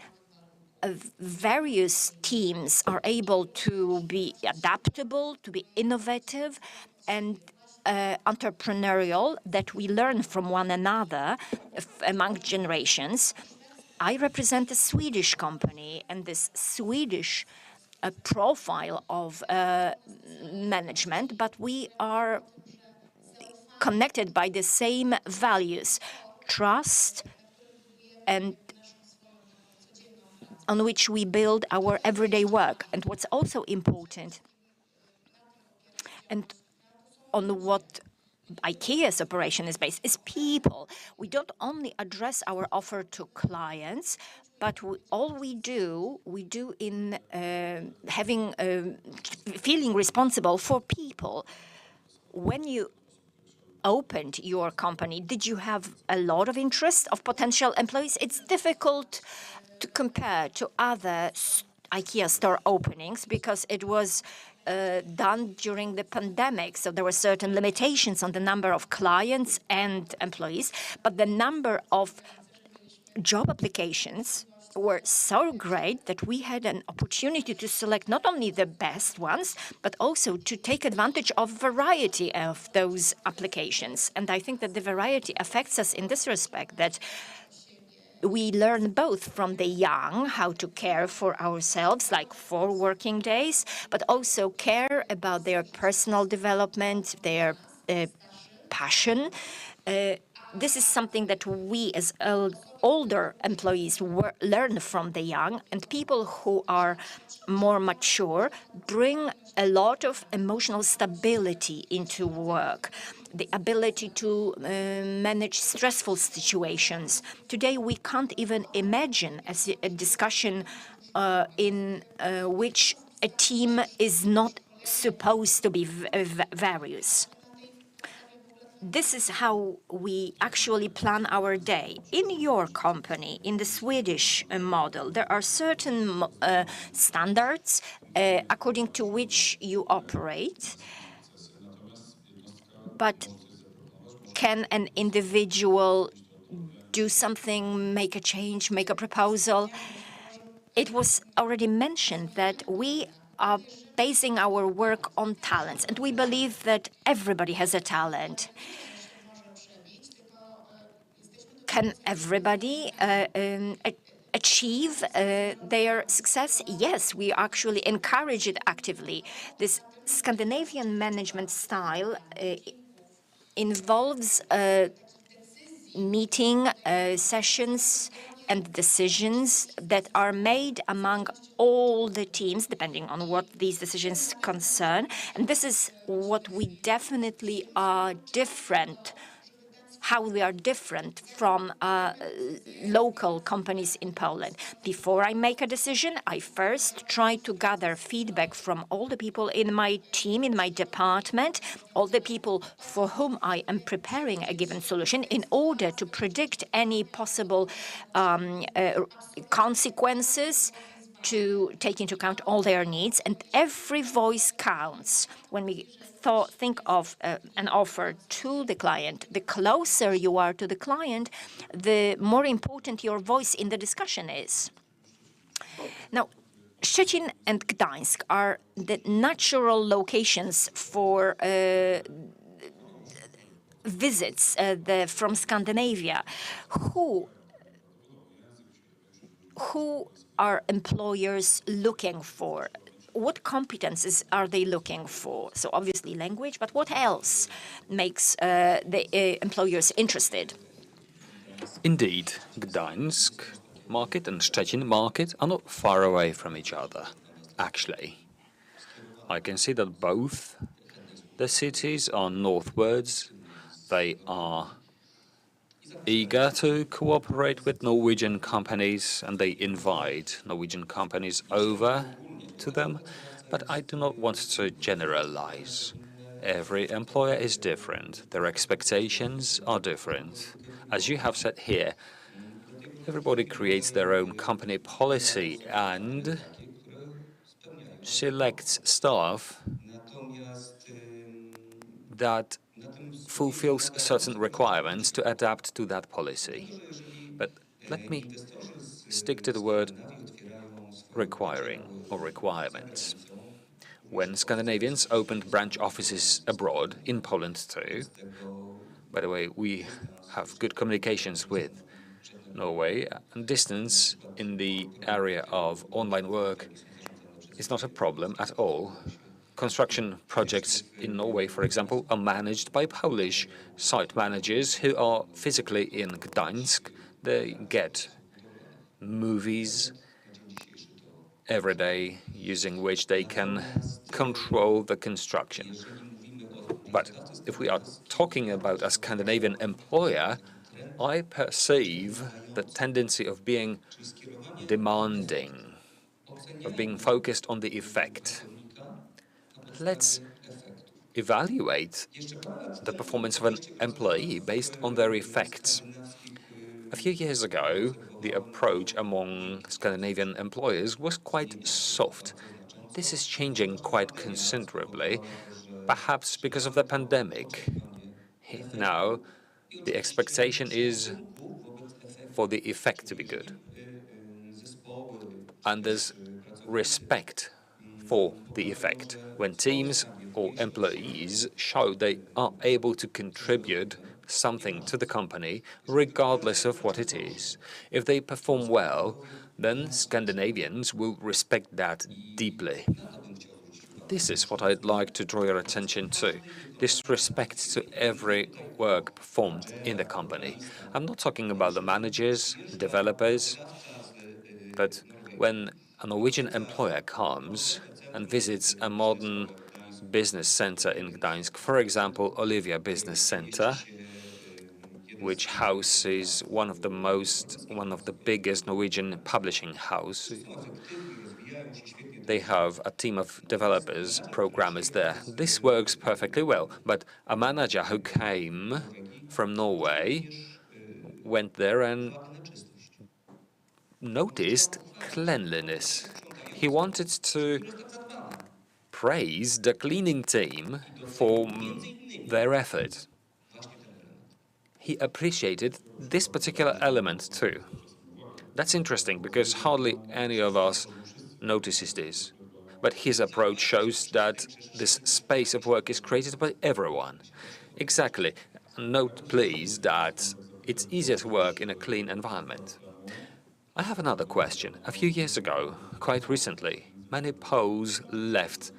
A: various teams are able to be adaptable, to be innovative, and entrepreneurial, that we learn from one another among generations. I represent a Swedish company, and this Swedish profile of management, but we are connected by the same values, trust, and on which we build our everyday work. And what's also important, and on what IKEA's operation is based, is people. We don't only address our offer to clients, but we do in feeling responsible for people. When you opened your company, did you have a lot of interest of potential employees? It's difficult to compare to other IKEA store openings because it was done during the pandemic, so there were certain limitations on the number of clients and employees, but the number of job applications were so great that we had an opportunity to select not only the best ones, but also to take advantage of variety of those applications. And I think that the variety affects us in this respect, that we learn both from the young how to care for ourselves, like 4 working days, but also care about their personal development, their passion. This is something that we as older employees learn from the young, and people who are more mature bring a lot of emotional stability into work, the ability to manage stressful situations. Today, we can't even imagine a discussion in which a team is not supposed to be various. This is how we actually plan our day. In your company, in the Swedish model, there are certain standards according to which you operate. But can an individual do something, make a change, make a proposal? It was already mentioned that we are basing our work on talents, and we believe that everybody has a talent. Can everybody achieve their success? Yes, we actually encourage it actively. This Scandinavian management style involves meeting sessions and decisions that are made among all the teams, depending on what these decisions concern. And this is what we definitely are different, how we are different from local companies in Poland. Before I make a decision, I first try to gather feedback from all the people in my team, in my department, all the people for whom I am preparing a given solution in order to predict any possible consequences, to take into account all their needs, and every voice counts. When we think of an offer to the client, the closer you are to the client, the more important your voice in the discussion is. Now, Szczecin and Gdańsk are the natural locations for visits from Scandinavia. Who are employers looking for? What competences are they looking for? So obviously language, but what else makes the employers interested?
F: Indeed, Gdańsk market and Szczecin market are not far away from each other, actually. I can see that both the cities are northwards. They are eager to cooperate with Norwegian companies, and they invite Norwegian companies over to them. But I do not want to generalize. Every employer is different. Their expectations are different. As you have said here, everybody creates their own company policy and selects staff that fulfills certain requirements to adapt to that policy. But let me stick to the word requiring or requirements. When Scandinavians opened branch offices abroad, in Poland too, by the way, we have good communications with Norway, and distance in the area of online work is not a problem at all. Construction projects in Norway, for example, are managed by Polish site managers who are physically in Gdańsk. They get movies every day using which they can control the construction. But if we are talking about a Scandinavian employer, I perceive the tendency of being demanding, of being focused on the effect. Let's evaluate the performance of an employee based on their effects. A few years ago, the approach among Scandinavian employers was quite soft. This is changing quite considerably, perhaps because of the pandemic. Now, the expectation is for the effect to be good. And there's respect for the effect. When teams or employees show they are able to contribute something to the company, regardless of what it is. If they perform well, then Scandinavians will respect that deeply. This is what I'd like to draw your attention to, this respect to every work performed in the company. I'm not talking about the managers, developers, but when a Norwegian employer comes and visits a modern business center in Gdańsk, for example, Olivia Business Center, which houses one of the biggest Norwegian publishing houses. They have a team of developers, programmers there. This works perfectly well, but a manager who came from Norway went there and noticed cleanliness. He wanted to praise the cleaning team for their effort. He appreciated this particular element too. That's interesting because hardly any of us notices this. but his approach shows that this space of work is created by everyone. Exactly. Note, please, that it's easier to work in a clean environment. I have another question. A few years ago, quite recently, many Poles left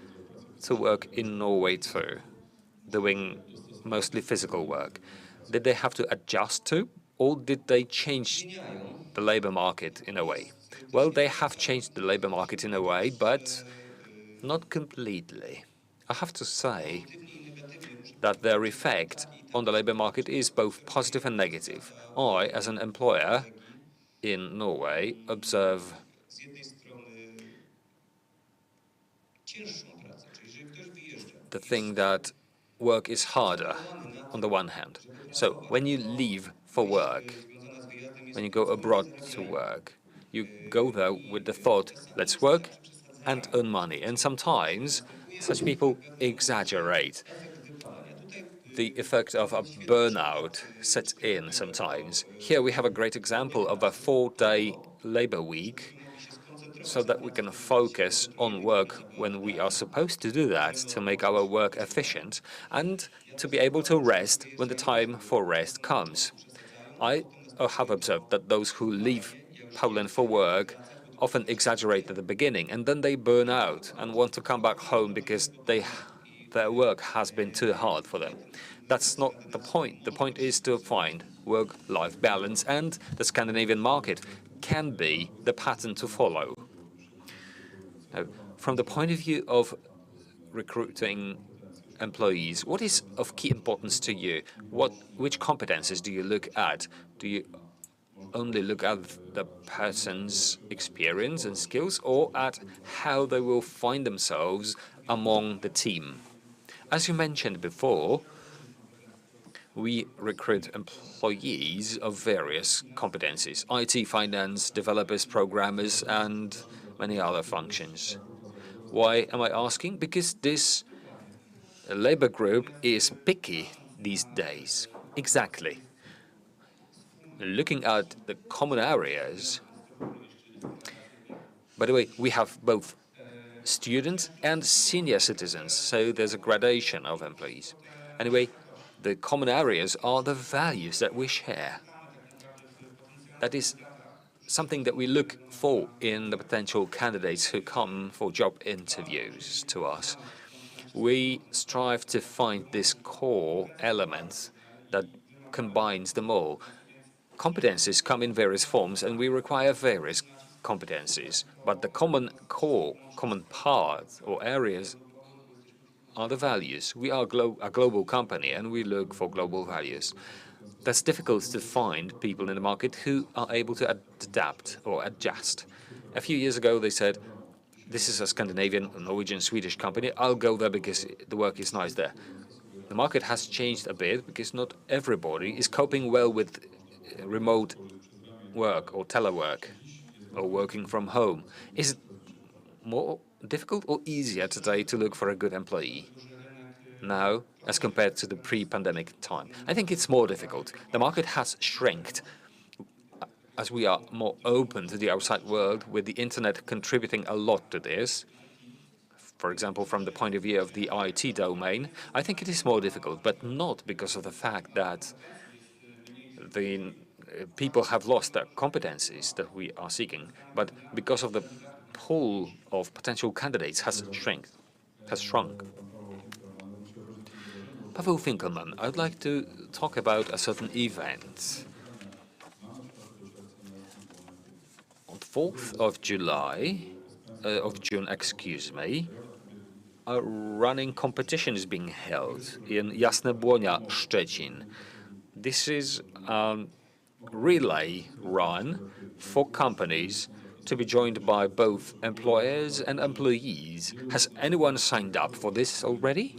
F: to work in Norway too, doing mostly physical work. Did they have to adjust to, or did they change the labor market in a way? Well, they have changed the labor market in a way, but not completely. I have to say that their effect on the labor market is both positive and negative. I, as an employer in Norway, observe the thing that work is harder on the one hand. So when you leave for work, when you go abroad to work, you go there with the thought, let's work and earn money. And sometimes such people exaggerate. The effect of a burnout sets in sometimes. Here we have a great example of a 4-day labor week, so that we can focus on work when we are supposed to do that, to make our work efficient, and to be able to rest when the time for rest comes. I have observed that those who leave Poland for work often exaggerate at the beginning, and then they burn out and want to come back home because their work has been too hard for them. That's not the point. The point is to find work-life balance, and the Scandinavian market can be the pattern to follow. Now, from the point of view of recruiting employees, what is of key importance to you? Which competences do you look at? Do you only look at the person's experience and skills, or at how they will find themselves among the team? As you mentioned before, we recruit employees of various competencies: IT, finance, developers, programmers, and many other functions. Why am I asking? Because this labor group is picky these days. Exactly. Looking at the common areas, by the way, we have both students and senior citizens, so there's a gradation of employees. Anyway, the common areas are the values that we share. That is something that we look for in the potential candidates who come for job interviews to us. We strive to find this core element that combines them all. Competencies come in various forms, and we require various competencies, but the common core, common part or areas are the values. We are a global company, and we look for global values. That's difficult to find people in the market who are able to adapt or adjust. A few years ago, they said, this is a Scandinavian, Norwegian, Swedish company. I'll go there because the work is nice there. The market has changed a bit because not everybody is coping well with remote work or telework or working from home. Is it more difficult or easier today to look for a good employee now as compared to the pre-pandemic time? I think it's more difficult. The market has shrinked as we are more open to the outside world, with the internet contributing a lot to this. For example, from the point of view of the IT domain, I think it is more difficult, but not because of the fact that the people have lost their competencies that we are seeking, but because of the pool of potential candidates has shrunk. Paweł Finkelman, I'd like to talk about a certain event. On 4th of June, a running competition is being held in Jasne Błonia, Szczecin. This is a relay run for companies to be joined by both employers and employees. Has anyone signed up for this already?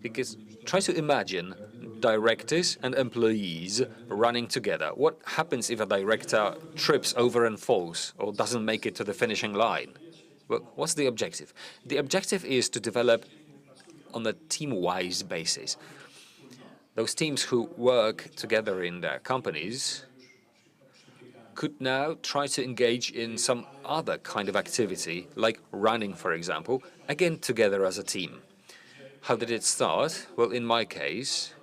F: Because try to imagine directors and employees running together. What happens if a director trips over and falls or doesn't make it to the finishing line? Well, what's the objective? The objective is to develop on a team-wise basis. Those teams who work together in their companies could now try to engage in some other kind of activity, like running, for example, again together as a team. How did it start? Well, in my case,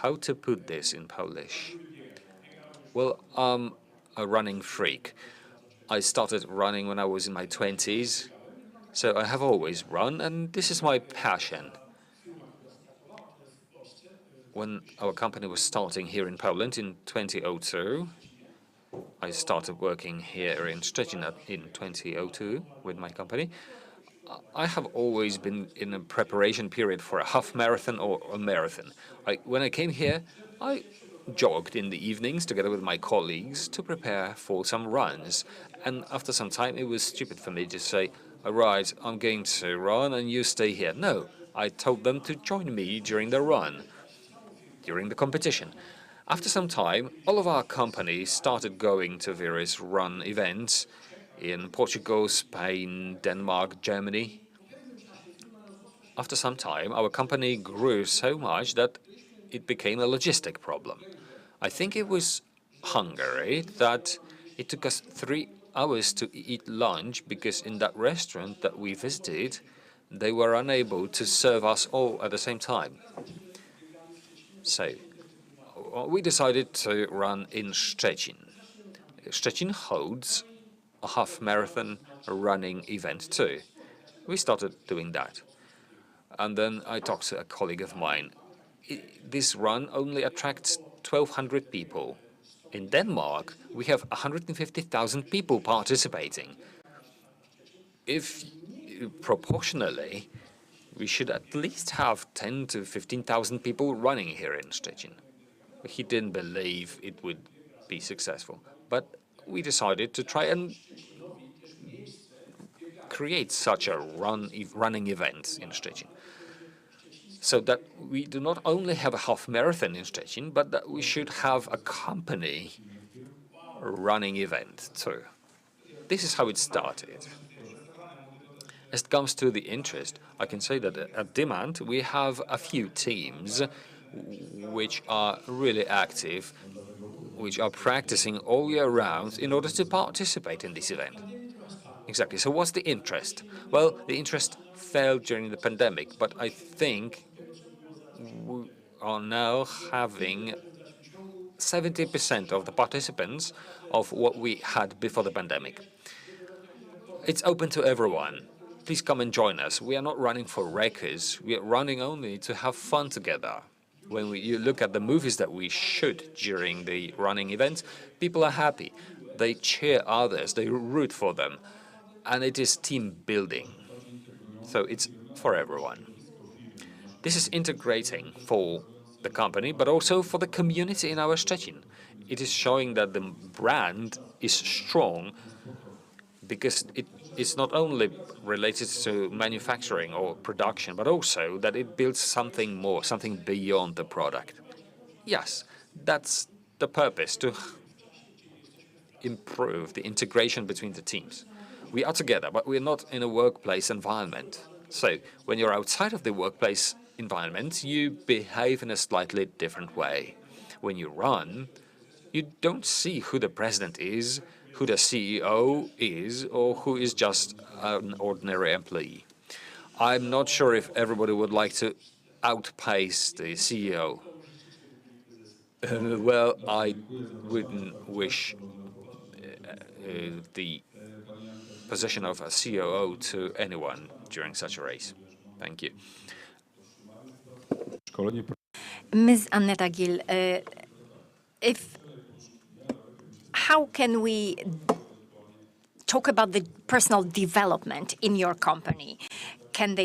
F: how to put this in Polish? Well, I'm a running freak. I started running when I was in my 20s, so I have always run, and this is my passion. When our company was starting here in Poland in 2002, I started working here in Szczecin in 2002 with my company. I have always been in a preparation period for a half marathon or a marathon. When I came here, I jogged in the evenings together with my colleagues to prepare for some runs. And after some time, it was stupid for me to say, all right, I'm going to run and you stay here. No, I told them to join me during the run, during the competition. After some time, all of our companies started going to various run events in Portugal, Spain, Denmark, Germany. After some time, our company grew so much that it became a logistic problem. I think it was Hungary that it took us 3 hours to eat lunch because in that restaurant that we visited, they were unable to serve us all at the same time. So we decided to run in Szczecin. Szczecin holds a half-marathon running event too. We started doing that. And then I talked to a colleague of mine. This run only attracts 1,200 people. In Denmark, we have 150,000 people participating. If proportionally, we should at least have 10 to 15,000 people running here in Szczecin. He didn't believe it would be successful, but we decided to try and create such a running event in Szczecin, so that we do not only have a half marathon in Szczecin, but that we should have a company running event too. This is how it started. As it comes to the interest, I can say that at Demand we have a few teams which are really active, which are practicing all year round in order to participate in this event. Exactly. So what's the interest? Well, the interest fell during the pandemic, but I think we are now having 70% of the participants of what we had before the pandemic. It's open to everyone. Please come and join us. We are not running for records. We are running only to have fun together. When you look at the movies that we shoot during the running events, people are happy. They cheer others, they root for them, and it is team building. So it's for everyone. This is integrating for the company, but also for the community in our Szczecin. It is showing that the brand is strong because it is not only related to manufacturing or production, but also that it builds something more, something beyond the product. Yes, that's the purpose, to improve the integration between the teams. We are together, but we're not in a workplace environment. So when you're outside of the workplace environment, you behave in a slightly different way. When you run, you don't see who the president is, who the CEO is, or who is just an ordinary employee. I'm not sure if everybody would like to outpace the CEO. Well, I wouldn't wish the position of a COO to anyone during such a race. Thank you.
A: Ms. Annetta Gill, how can we talk about the personal development in your company? Can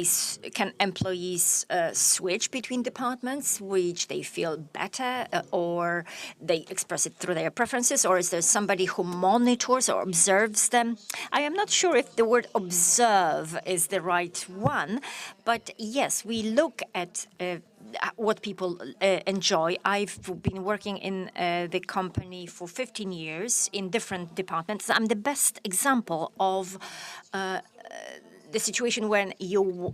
A: employees switch between departments which they feel better, or they express it through their preferences, or is there somebody who monitors or observes them? I am not sure if the word observe is the right one, but yes, we look at what people enjoy. I've been working in the company for 15 years in different departments. I'm the best example of the situation when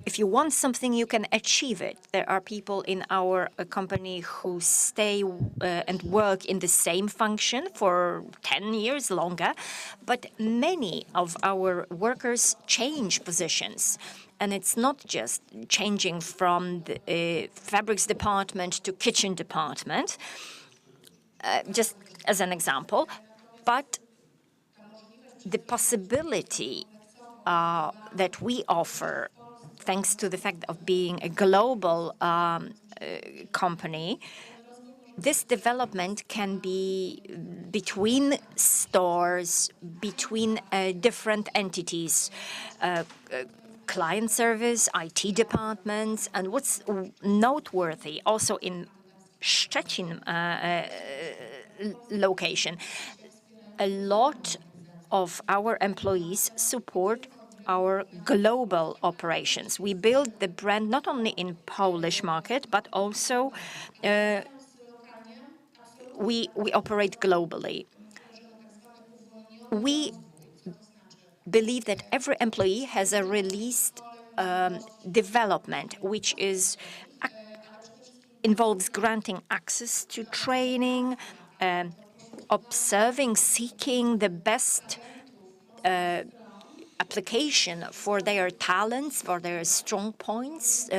A: if you want something, you can achieve it. There are people in our company who stay and work in the same function for 10 years longer, but many of our workers change positions. And it's not just changing from the fabrics department to kitchen department, just as an example, but the possibility that we offer, thanks to the fact of being a global company, this development can be between stores, between different entities, client service, IT departments, and what's noteworthy also in Szczecin location, a lot of our employees support our global operations. We build the brand not only in Polish market, but also we operate globally. We believe that every employee has a released development, which involves granting access to training, observing, seeking the best application for their talents, for their strong points,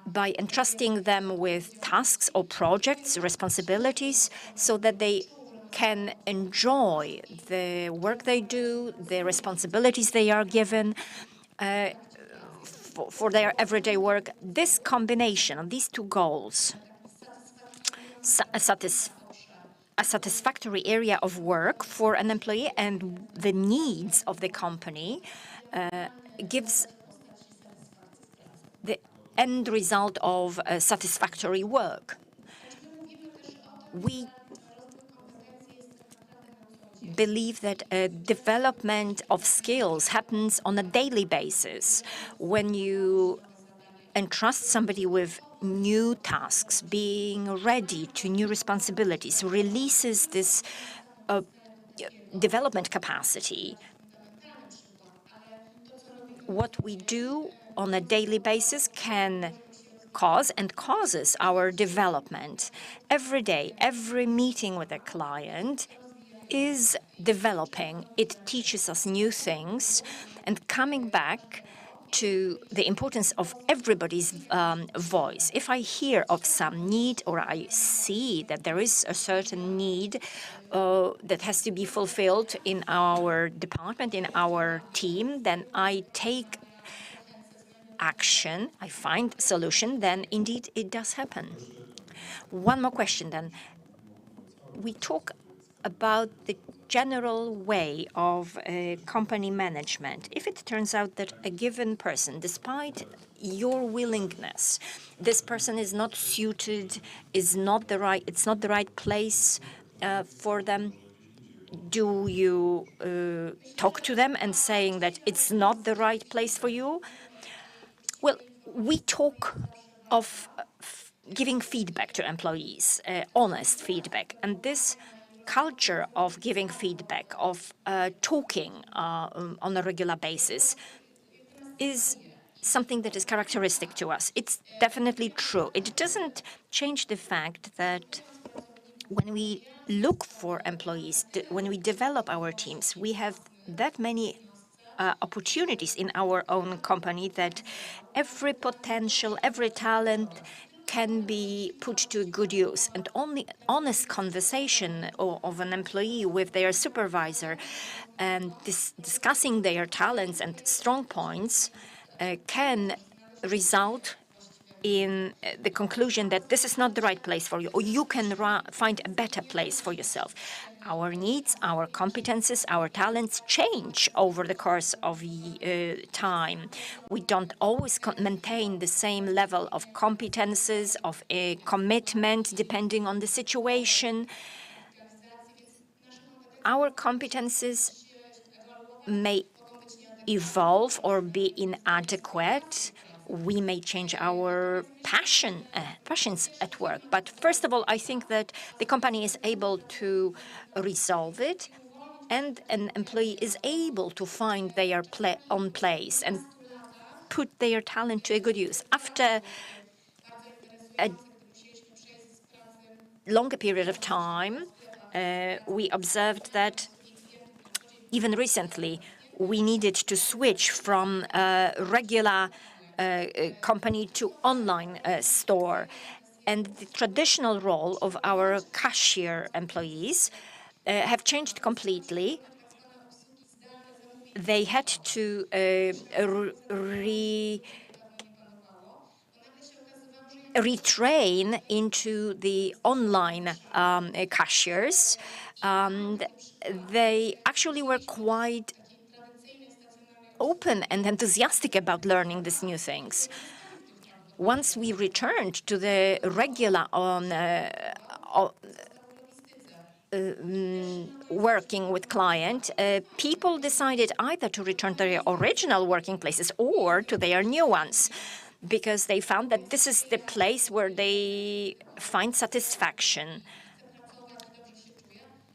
A: by entrusting them with tasks or projects, responsibilities, so that they can enjoy the work they do, the responsibilities they are given for their everyday work. This combination of these two goals, a satisfactory area of work for an employee and the needs of the company, gives the end result of satisfactory work. We believe that development of skills happens on a daily basis. When you entrust somebody with new tasks, being ready to new responsibilities, releases this development capacity. What we do on a daily basis can cause and causes our development. Every day, every meeting with a client is developing. It teaches us new things, and coming back to the importance of everybody's voice. If I hear of some need or I see that there is a certain need that has to be fulfilled in our department, in our team, then I take action, I find solution, then indeed it does happen. One more question then. We talk about the general way of company management. If it turns out that a given person, despite your willingness, this person is not suited, it's not the right place for them, do you talk to them and saying that it's not the right place for you? Well, we talk of giving feedback to employees, honest feedback, and this culture of giving feedback, of talking on a regular basis, is something that is characteristic to us. It's definitely true. It doesn't change the fact that when we look for employees, when we develop our teams, we have that many opportunities in our own company that every potential, every talent can be put to good use. And only honest conversation of an employee with their supervisor and discussing their talents and strong points can result in the conclusion that this is not the right place for you, or you can find a better place for yourself. Our needs, our competences, our talents change over the course of time. We don't always maintain the same level of competences, of commitment, depending on the situation. Our competences may evolve or be inadequate. We may change our passions at work. But first of all, I think that the company is able to resolve it and an employee is able to find their own place and put their talent to a good use. After a longer period of time, we observed that even recently, we needed to switch from a regular company to online store. And the traditional role of our cashier employees have changed completely. They had to retrain into the online cashiers. They actually were quite open and enthusiastic about learning these new things. Once we returned to the regular working with client, people decided either to return to their original working places or to their new ones, because they found that this is the place where they find satisfaction.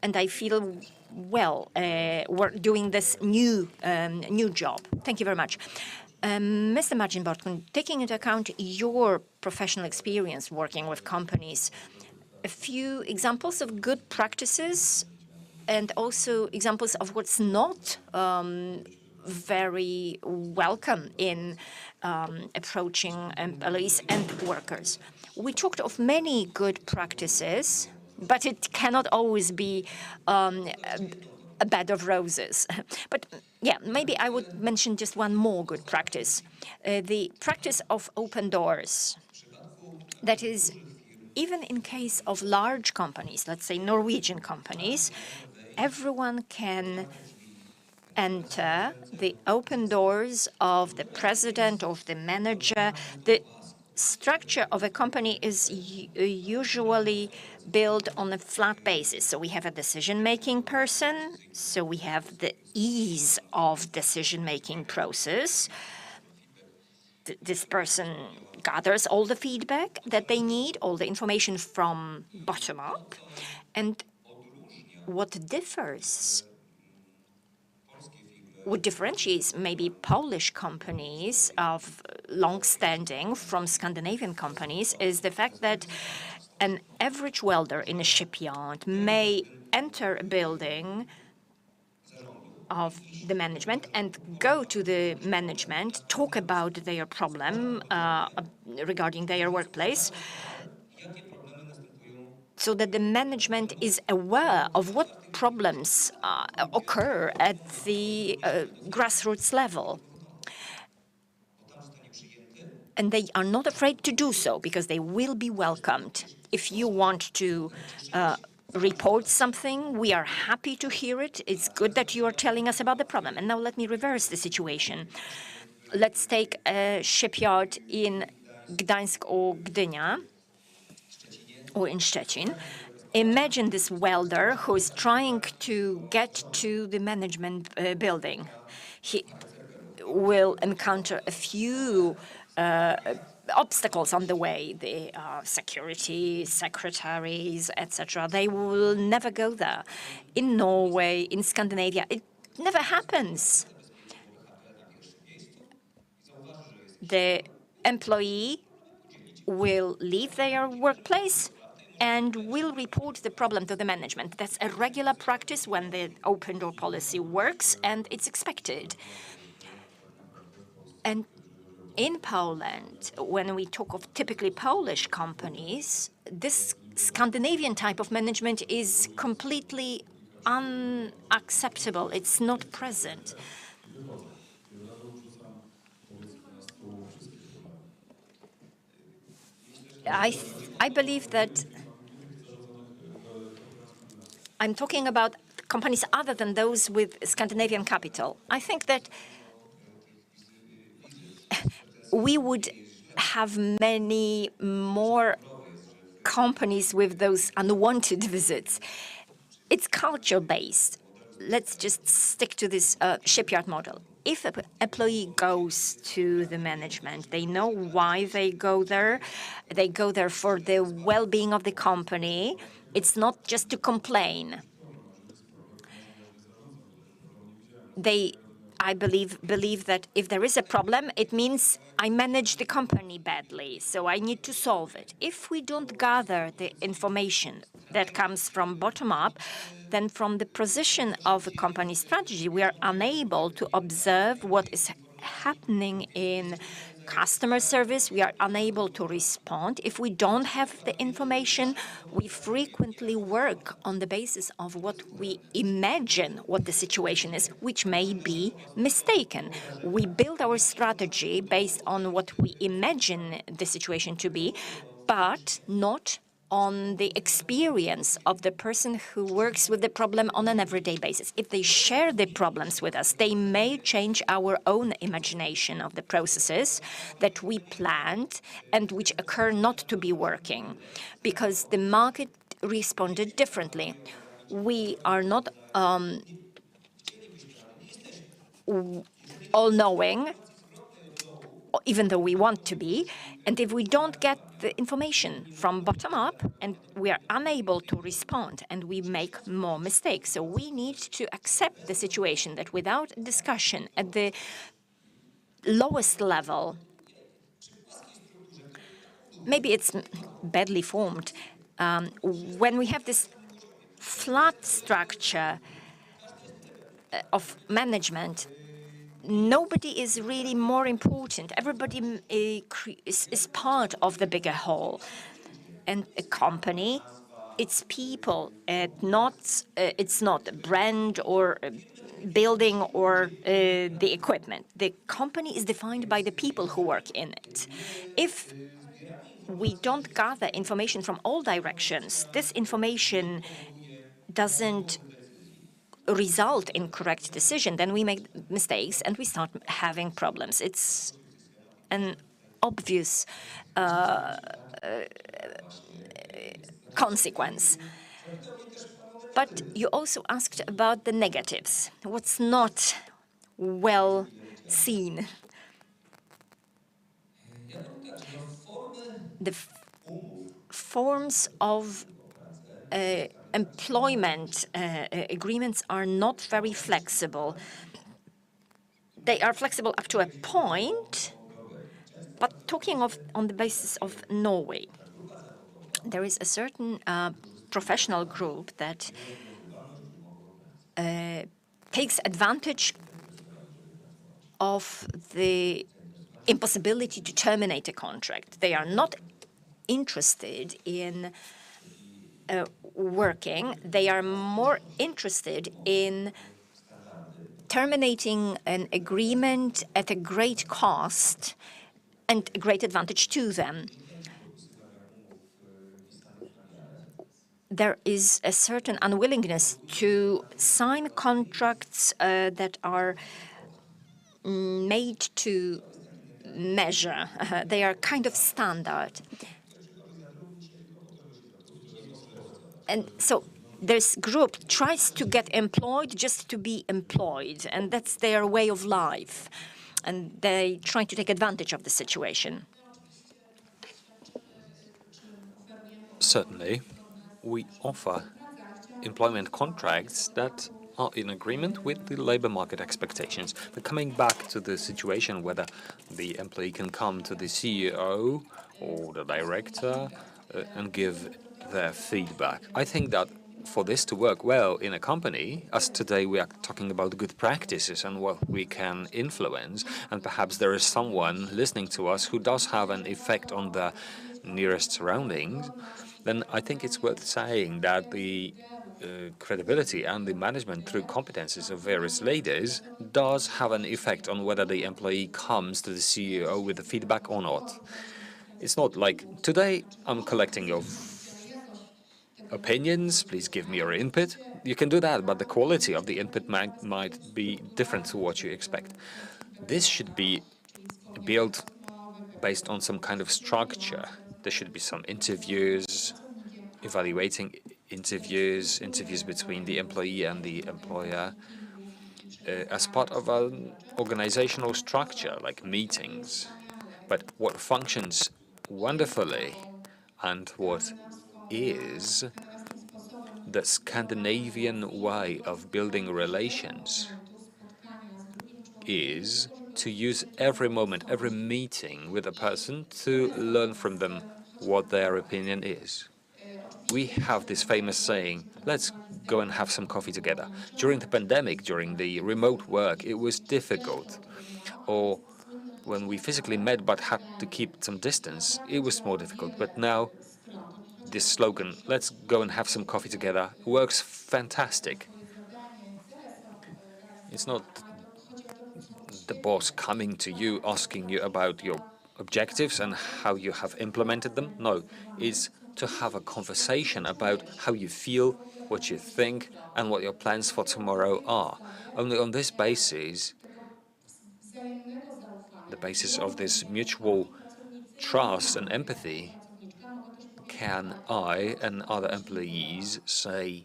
A: And I feel well we're doing this new job. Thank you very much. Mr. Marcin Bortkun, taking into account your professional experience working with companies, a few examples of good practices and also examples of what's not very welcome in approaching employees and workers. We talked of many good practices, but it cannot always be a bed of roses. But yeah, maybe I would mention just one more good practice. The practice of open doors. That is, even in case of large companies, let's say Norwegian companies, everyone can enter the open doors of the president, of the manager. The structure of a company is usually built on a flat basis. So we have a decision-making person, so we have the ease of decision-making process. This person gathers all the feedback that they need, all the information from bottom up. And what differentiates maybe Polish companies of long-standing from Scandinavian companies is the fact that an average welder in a shipyard may enter a building of the management and go to the management, talk about their problem regarding their workplace, so that the management is aware of what problems occur at the grassroots level. And they are not afraid to do so because they will be welcomed. If you want to report something, we are happy to hear it. It's good that you are telling us about the problem. And now let me reverse the situation. Let's take a shipyard in Gdańsk or Gdynia, or in Szczecin. Imagine this welder who is trying to get to the management building. He will encounter a few obstacles on the way, the security, secretaries, etc. They will never go there. In Norway, in Scandinavia, it never happens. The employee will leave their workplace and will report the problem to the management. That's a regular practice when the open door policy works, and it's expected. And in Poland, when we talk of typically Polish companies, this Scandinavian type of management is completely unacceptable. It's not present. I believe that I'm talking about companies other than those with Scandinavian capital. I think that we would have many more companies with those unwanted visits. It's culture-based. Let's just stick to this shipyard model. If an employee goes to the management, they know why they go there. They go there for the well-being of the company. It's not just to complain. I believe that if there is a problem, it means I manage the company badly, so I need to solve it. If we don't gather the information that comes from bottom up, then from the position of a company strategy, we are unable to observe what is happening in customer service. We are unable to respond. If we don't have the information, we frequently work on the basis of what we imagine what the situation is, which may be mistaken. We build our strategy based on what we imagine the situation to be, but not on the experience of the person who works with the problem on an everyday basis. If they share the problems with us, they may change our own imagination of the processes that we planned and which occur not to be working, because the market responded differently. We are not all-knowing, even though we want to be, and if we don't get the information from bottom up and we are unable to respond and we make more mistakes. So we need to accept the situation that without discussion at the lowest level, maybe it's badly formed, when we have this flat structure of management, nobody is really more important. Everybody is part of the bigger whole. And a company, it's people, it's not a brand or a building or the equipment. The company is defined by the people who work in it. If we don't gather information from all directions, this information doesn't result in correct decision, then we make mistakes and we start having problems. It's an obvious consequence. But you also asked about the negatives, what's not well seen. The forms of employment agreements are not very flexible. They are flexible up to a point, but talking on the basis of Norway, there is a certain professional group that takes advantage of the impossibility to terminate a contract. They are not interested in working. They are more interested in terminating an agreement at a great cost and a great advantage to them. There is a certain unwillingness to sign contracts that are made to measure. They are kind of standard. And so this group tries to get employed just to be employed, and that's their way of life. And they try to take advantage of the situation.
F: Certainly, we offer employment contracts that are in agreement with the labor market expectations. But coming back to the situation whether the employee can come to the CEO or the director and give their feedback, I think that for this to work well in a company, as today we are talking about good practices and what we can influence, and perhaps there is someone listening to us who does have an effect on the nearest surroundings, then I think it's worth saying that the credibility and the management through competences of various leaders does have an effect on whether the employee comes to the CEO with the feedback or not. It's not like, today I'm collecting your opinions, please give me your input. You can do that, but the quality of the input might be different to what you expect. This should be built based on some kind of structure. There should be some interviews, evaluating interviews between the employee and the employer, as part of an organizational structure, like meetings. But what functions wonderfully and what is the Scandinavian way of building relations is to use every moment, every meeting with a person to learn from them what their opinion is. We have this famous saying, let's go and have some coffee together. During the pandemic, during the remote work, it was difficult. Or when we physically met but had to keep some distance, it was more difficult. But now, this slogan, let's go and have some coffee together, works fantastic. It's not the boss coming to you, asking you about your objectives and how you have implemented them. No, it's to have a conversation about how you feel, what you think, and what your plans for tomorrow are. Only on this basis, the basis of this mutual trust and empathy, can I and other employees say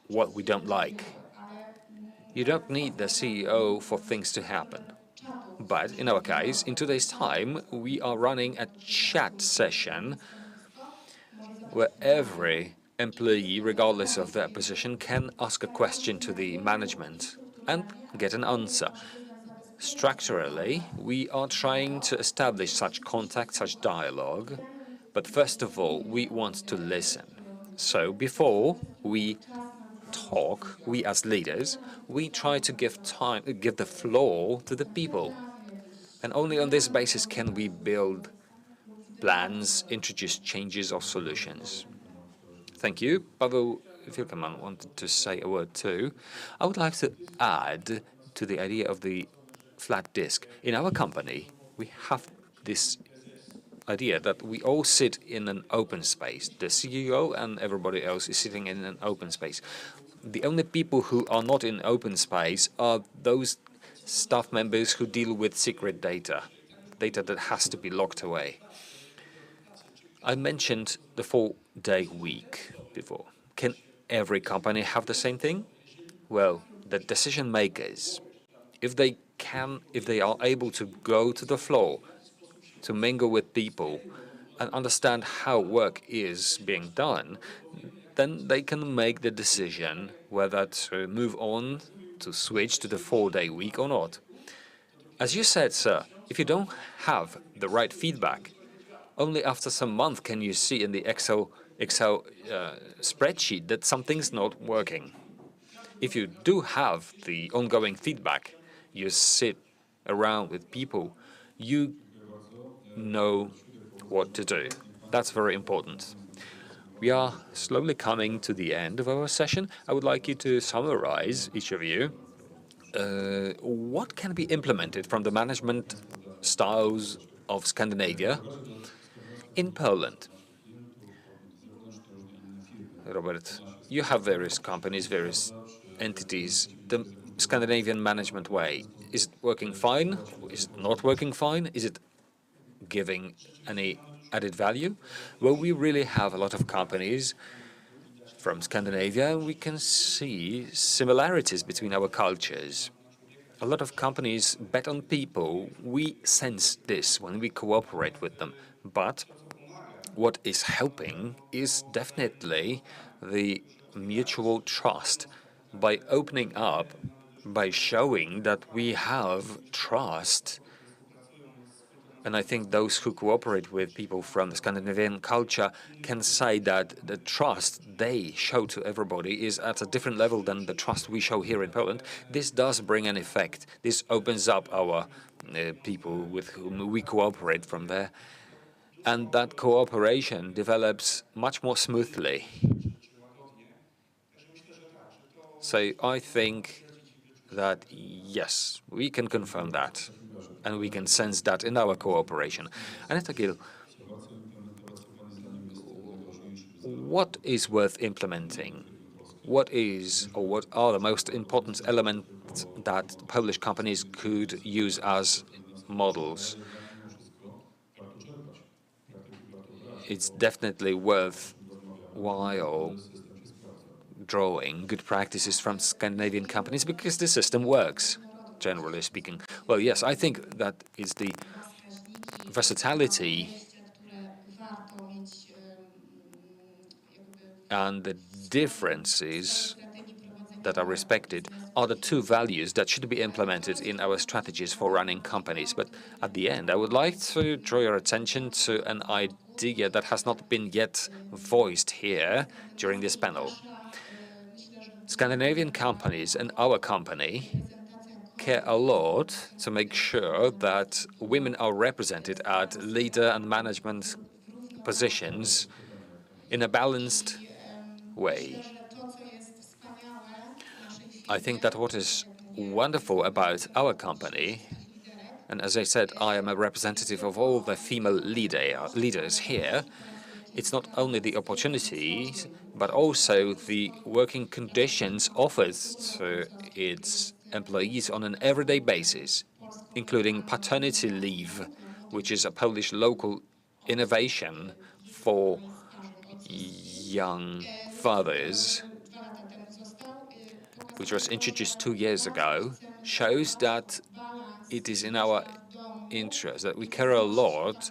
F: what we don't like. You don't need the CEO for things to happen. But in our case, in today's time, we are running a chat session where every employee, regardless of their position, can ask a question to the management and get an answer. Structurally, we are trying to establish such contact, such dialogue, but first of all, we want to listen. So before we talk, we as leaders, we try to give the floor to the people. And only on this basis can we build plans, introduce changes or solutions. Thank you. Paweł Wilkeman wanted to say a word too. I would like to add to the idea of the flat disk. In our company, we have this idea that we all sit in an open space. The CEO and everybody else is sitting in an open space. The only people who are not in open space are those staff members who deal with secret data, data that has to be locked away. I mentioned the 4-day week before. Can every company have the same thing? Well, the decision makers, if they are able to go to the floor, to mingle with people and understand how work is being done, then they can make the decision whether to move on, to switch to the 4-day week or not. As you said, sir, if you don't have the right feedback, only after some months can you see in the Excel spreadsheet that something's not working. If you do have the ongoing feedback, you sit around with people, you know what to do. That's very important. We are slowly coming to the end of our session. I would like you to summarize, each of you, what can be implemented from the management styles of Scandinavia in Poland. Robert, you have various companies, various entities. The Scandinavian management way, is it working fine? Is it not working fine? Is it giving any added value? Well, we really have a lot of companies from Scandinavia, and we can see similarities between our cultures. A lot of companies bet on people. We sense this when we cooperate with them. But what is helping is definitely the mutual trust. By opening up, by showing that we have trust, and I think those who cooperate with people from the Scandinavian culture can say that the trust they show to everybody is at a different level than the trust we show here in Poland. This does bring an effect. This opens up our people with whom we cooperate from there. And that cooperation develops much more smoothly. So I think that, yes, we can confirm that. And we can sense that in our cooperation. Aneta Gill, what is worth implementing? What are the most important elements that Polish companies could use as models? It's definitely worthwhile drawing good practices from Scandinavian companies because the system works, generally speaking. Well, yes, I think that is the versatility and the differences that are respected are the two values that should be implemented in our strategies for running companies. But at the end, I would like to draw your attention to an idea that has not been yet voiced here during this panel. Scandinavian companies and our company care a lot to make sure that women are represented at leader and management positions in a balanced way. I think that what is wonderful about our company, and as I said, I am a representative of all the female leaders here, it's not only the opportunities, but also the working conditions offered to its employees on an everyday basis, including paternity leave, which is a Polish local innovation for young fathers, which was introduced 2 years ago, shows that it is in our interest, that we care a lot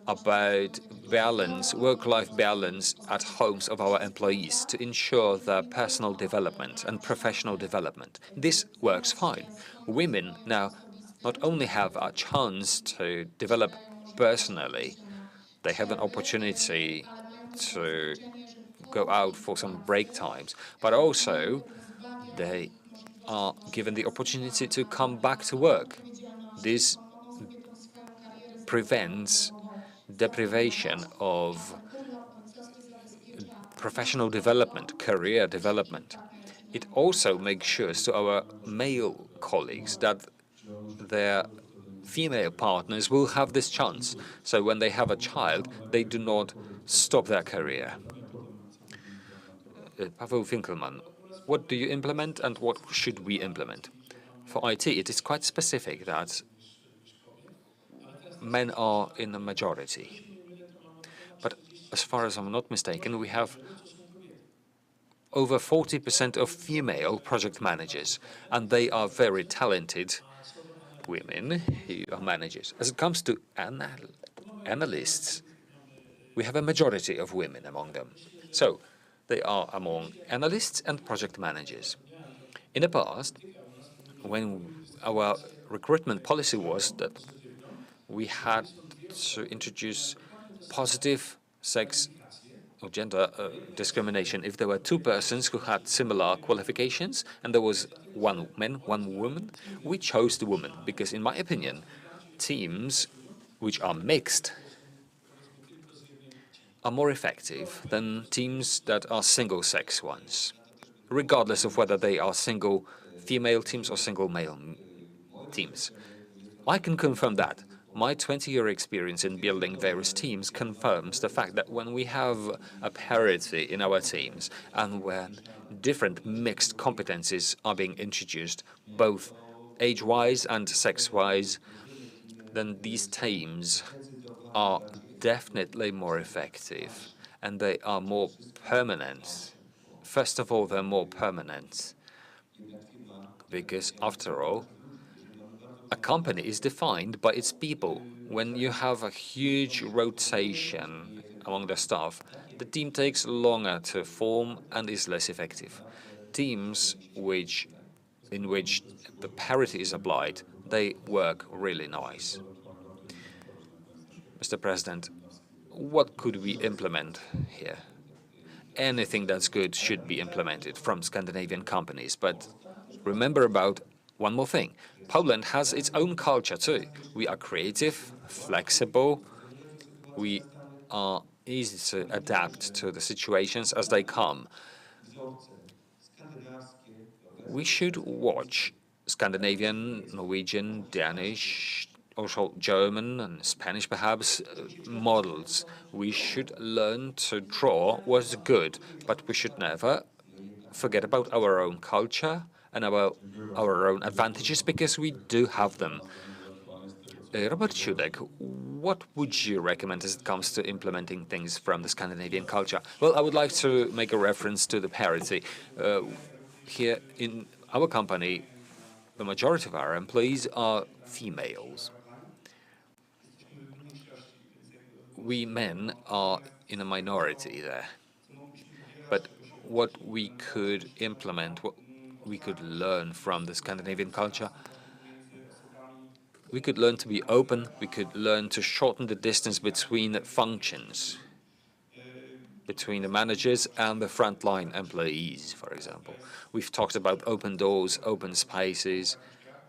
F: about balance, work-life balance at homes of our employees to ensure their personal development and professional development. This works fine. Women now not only have a chance to develop personally, they have an opportunity to go out for some break times, but also they are given the opportunity to come back to work. This prevents deprivation of professional development, career development. It also makes sure to our male colleagues that their female partners will have this chance. So when they have a child, they do not stop their career. Paweł Finkelman, what do you implement and what should we implement? For IT, it is quite specific that men are in the majority. But as far as I'm not mistaken, we have over 40% of female project managers, and they are very talented women who are managers. As it comes to analysts, we have a majority of women among them. So they are among analysts and project managers. In the past, when our recruitment policy was that we had to introduce positive sex or gender discrimination. If there were two persons who had similar qualifications and there was one man, one woman, we chose the woman because, in my opinion, teams which are mixed are more effective than teams that are single-sex ones, regardless of whether they are single female teams or single male teams. I can confirm that. My 20-year experience in building various teams confirms the fact that when we have a parity in our teams and when different mixed competencies are being introduced, both age-wise and sex-wise, then these teams are definitely more effective and they are more permanent. First of all, they're more permanent because, after all, a company is defined by its people. When you have a huge rotation among the staff, the team takes longer to form and is less effective. Teams in which the parity is applied, they work really nice. Mr. President, what could we implement here? Anything that's good should be implemented from Scandinavian companies, but remember about one more thing. Poland has its own culture too. We are creative, flexible, we are easy to adapt to the situations as they come. We should watch Scandinavian, Norwegian, Danish, also German and Spanish perhaps, models. We should learn to draw what's good, but we should never forget about our own culture and our own advantages, because we do have them. Robert Ciudek, what would you recommend as it comes to implementing things from the Scandinavian culture? Well, I would like to make a reference to the parity. Here in our company, the majority of our employees are females. We men are in a minority there. But what we could implement we could learn from the Scandinavian culture. We could learn to be open, we could learn to shorten the distance between functions, between the managers and the frontline employees, for example. We've talked about open doors, open spaces.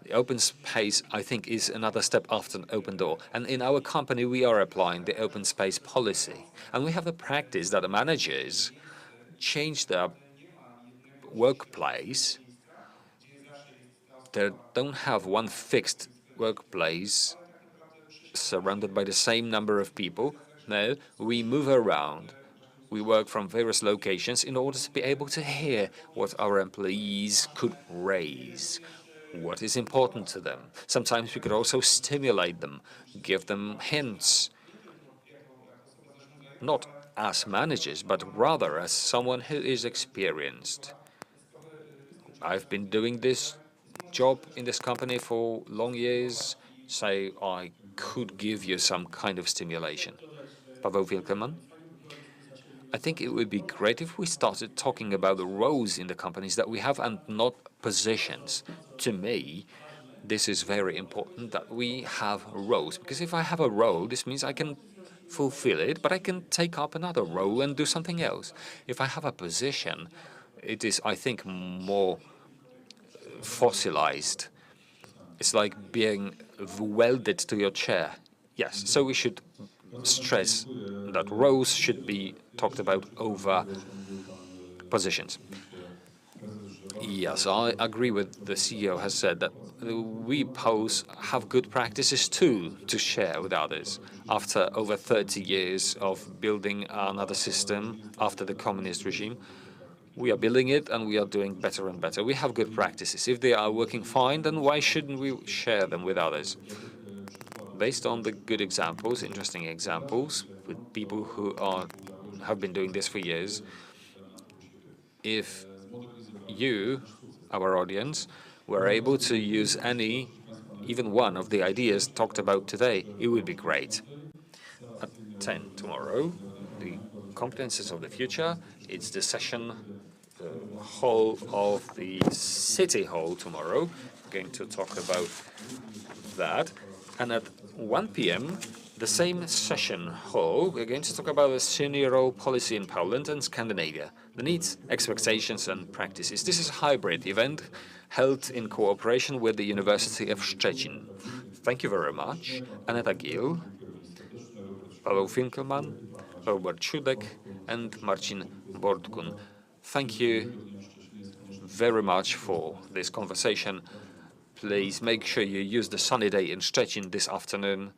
F: The open space, I think, is another step after an open door. And in our company, we are applying the open space policy. And we have the practice that the managers change their workplace. They don't have one fixed workplace surrounded by the same number of people. No, we move around. We work from various locations in order to be able to hear what our employees could raise, what is important to them. Sometimes we could also stimulate them, give them hints, not as managers, but rather as someone who is experienced. I've been doing this job in this company for long years, so I could give you some kind of stimulation. Paweł Wielkeman? I think it would be great if we started talking about the roles in the companies that we have and not positions. To me, this is very important that we have roles, because if I have a role, this means I can fulfill it, but I can take up another role and do something else. If I have a position, it is, I think, more fossilized. It's like being welded to your chair. Yes, so we should stress that roles should be talked about over positions. Yes, I agree with the CEO has said that we Poles have good practices too to share with others. After over 30 years of building another system after the communist regime, we are building it and we are doing better and better. We have good practices. If they are working fine, then why shouldn't we share them with others? Based on the good examples, interesting examples, with people who have been doing this for years, if you, our audience, were able to use even one of the ideas talked about today, it would be great. At 10 tomorrow, the competences of the future, it's the session hall of the City Hall tomorrow. We're going to talk about that. And at 1 p.m., the same session hall, we're going to talk about the senior role policy in Poland and Scandinavia, the needs, expectations, and practices. This is a hybrid event held in cooperation with the University of Szczecin. Thank you very much. Aneta Gil, Paweł Finkelman, Robert Czudek, and Marcin Bordkun. Thank you very much for this conversation. Please make sure you use the sunny day in Szczecin this afternoon.